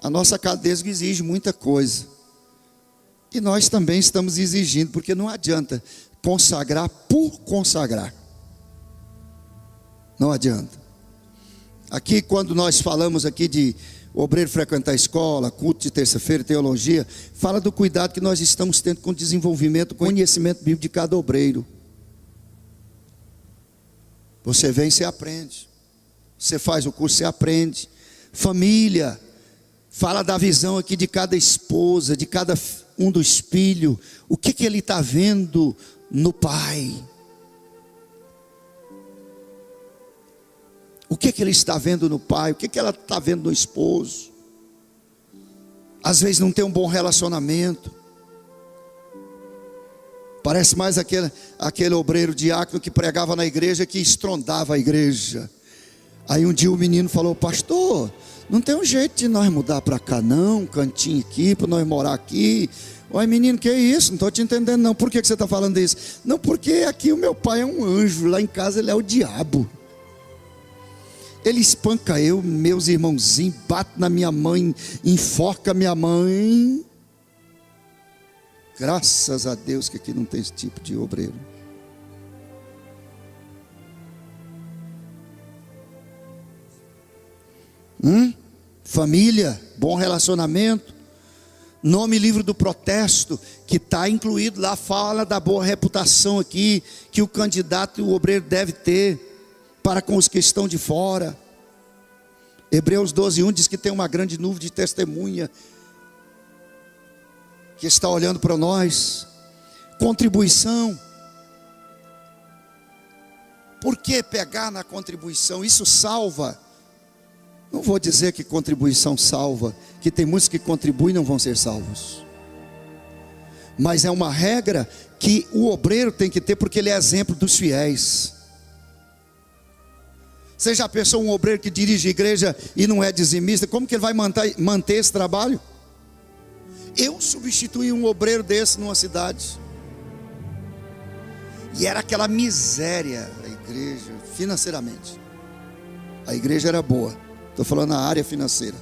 A nossa cadeiga exige muita coisa. E nós também estamos exigindo, porque não adianta consagrar por consagrar. Não adianta. Aqui, quando nós falamos aqui de obreiro frequentar a escola, culto de terça-feira, teologia, fala do cuidado que nós estamos tendo com o desenvolvimento, conhecimento bíblico de cada obreiro. Você vem e você aprende. Você faz o curso, você aprende. Família, fala da visão aqui de cada esposa, de cada um dos filhos. O que ele está vendo no pai? O que ele está vendo no pai? O que ela está vendo no esposo? Às vezes não tem um bom relacionamento. Parece mais aquele obreiro diácono que pregava na igreja, que estrondava a igreja. Aí um dia o menino falou: pastor, não tem um jeito de nós mudar para cá não, um cantinho aqui, para nós morar aqui. Oi menino, que é isso? Não estou te entendendo não. Por que você está falando isso? Não, porque aqui o meu pai é um anjo, lá em casa ele é o diabo. Ele espanca eu, meus irmãozinhos, bate na minha mãe, enforca minha mãe. Graças a Deus que aqui não tem esse tipo de obreiro. Família, bom relacionamento. Nome livre do protesto, que está incluído lá, fala da boa reputação aqui, que o candidato e o obreiro deve ter para com os que estão de fora. Hebreus 12:1 diz que tem uma grande nuvem de testemunha que está olhando para nós. Contribuição. Por que pegar na contribuição? Isso salva. Não vou dizer que contribuição salva, que tem muitos que contribuem e não vão ser salvos. Mas é uma regra que o obreiro tem que ter, porque ele é exemplo dos fiéis. Você já pensou um obreiro que dirige a igreja e não é dizimista? Como que ele vai manter esse trabalho? Eu substituí um obreiro desse numa cidade. E era aquela miséria a igreja, financeiramente. A igreja era boa. Estou falando na área financeira.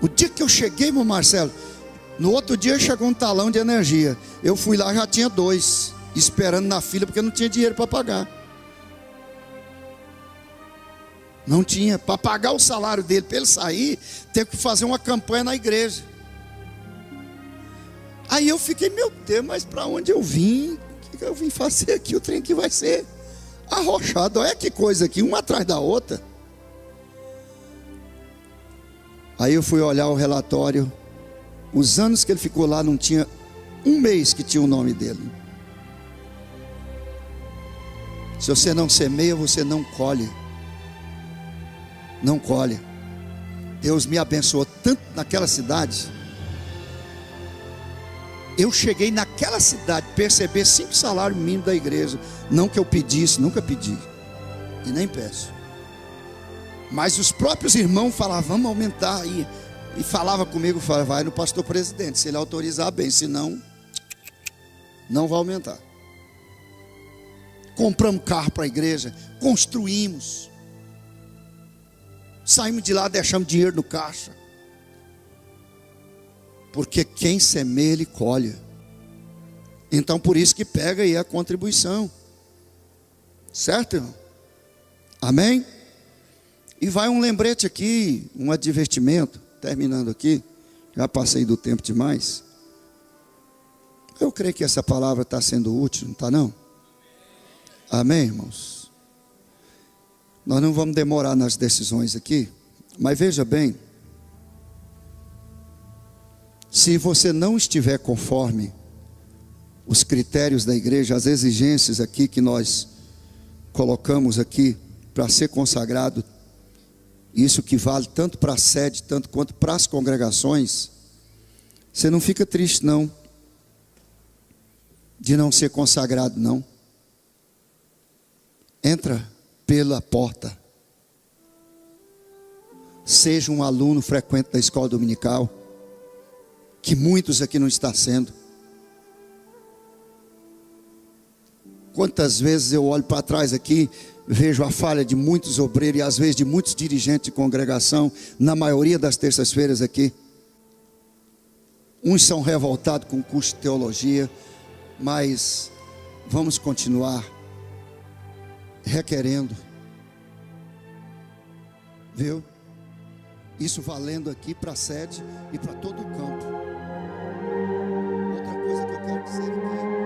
O dia que eu cheguei, meu Marcelo, no outro dia chegou um talão de energia. Eu fui lá, já tinha 2, esperando na fila, porque não tinha dinheiro para pagar. Não tinha, para pagar o salário dele, para ele sair, ter que fazer uma campanha na igreja. Aí eu fiquei, meu Deus, mas para onde eu vim? O que eu vim fazer aqui? O trem aqui vai ser arrochado. Olha que coisa aqui, uma atrás da outra. Aí eu fui olhar o relatório. Os anos que ele ficou lá, não tinha um mês que tinha o nome dele. Se você não semeia, você não colhe. Não colhe. Deus me abençoou tanto naquela cidade. Eu cheguei naquela cidade, perceber 5 salários mínimos da igreja. Não que eu pedisse, nunca pedi. E nem peço. Mas os próprios irmãos falavam, vamos aumentar aí. E falava comigo, falava, vai no pastor presidente. Se ele autorizar, bem, se não, não vai aumentar. Compramos carro para a igreja, construímos. Saímos de lá, deixamos dinheiro no caixa. Porque quem semeia, ele colhe. Então por isso que pega aí a contribuição. Certo, irmão? Amém? E vai um lembrete aqui, um advertimento, terminando aqui. Já passei do tempo demais. Eu creio que essa palavra está sendo útil, não está não? Amém, irmãos? Nós não vamos demorar nas decisões aqui, mas veja bem, se você não estiver conforme os critérios da igreja, as exigências aqui que nós colocamos aqui para ser consagrado, isso que vale tanto para a sede, tanto quanto para as congregações, você não fica triste não, de não ser consagrado não. Entra pela porta. Seja um aluno frequente da escola dominical, que muitos aqui não estão sendo. Quantas vezes eu olho para trás aqui, vejo a falha de muitos obreiros e às vezes de muitos dirigentes de congregação, na maioria das terças-feiras aqui. Uns são revoltados com o curso de teologia, Mas vamos continuar requerendo, viu? Isso valendo aqui para a sede e para todo o campo. Outra coisa que eu quero dizer aqui: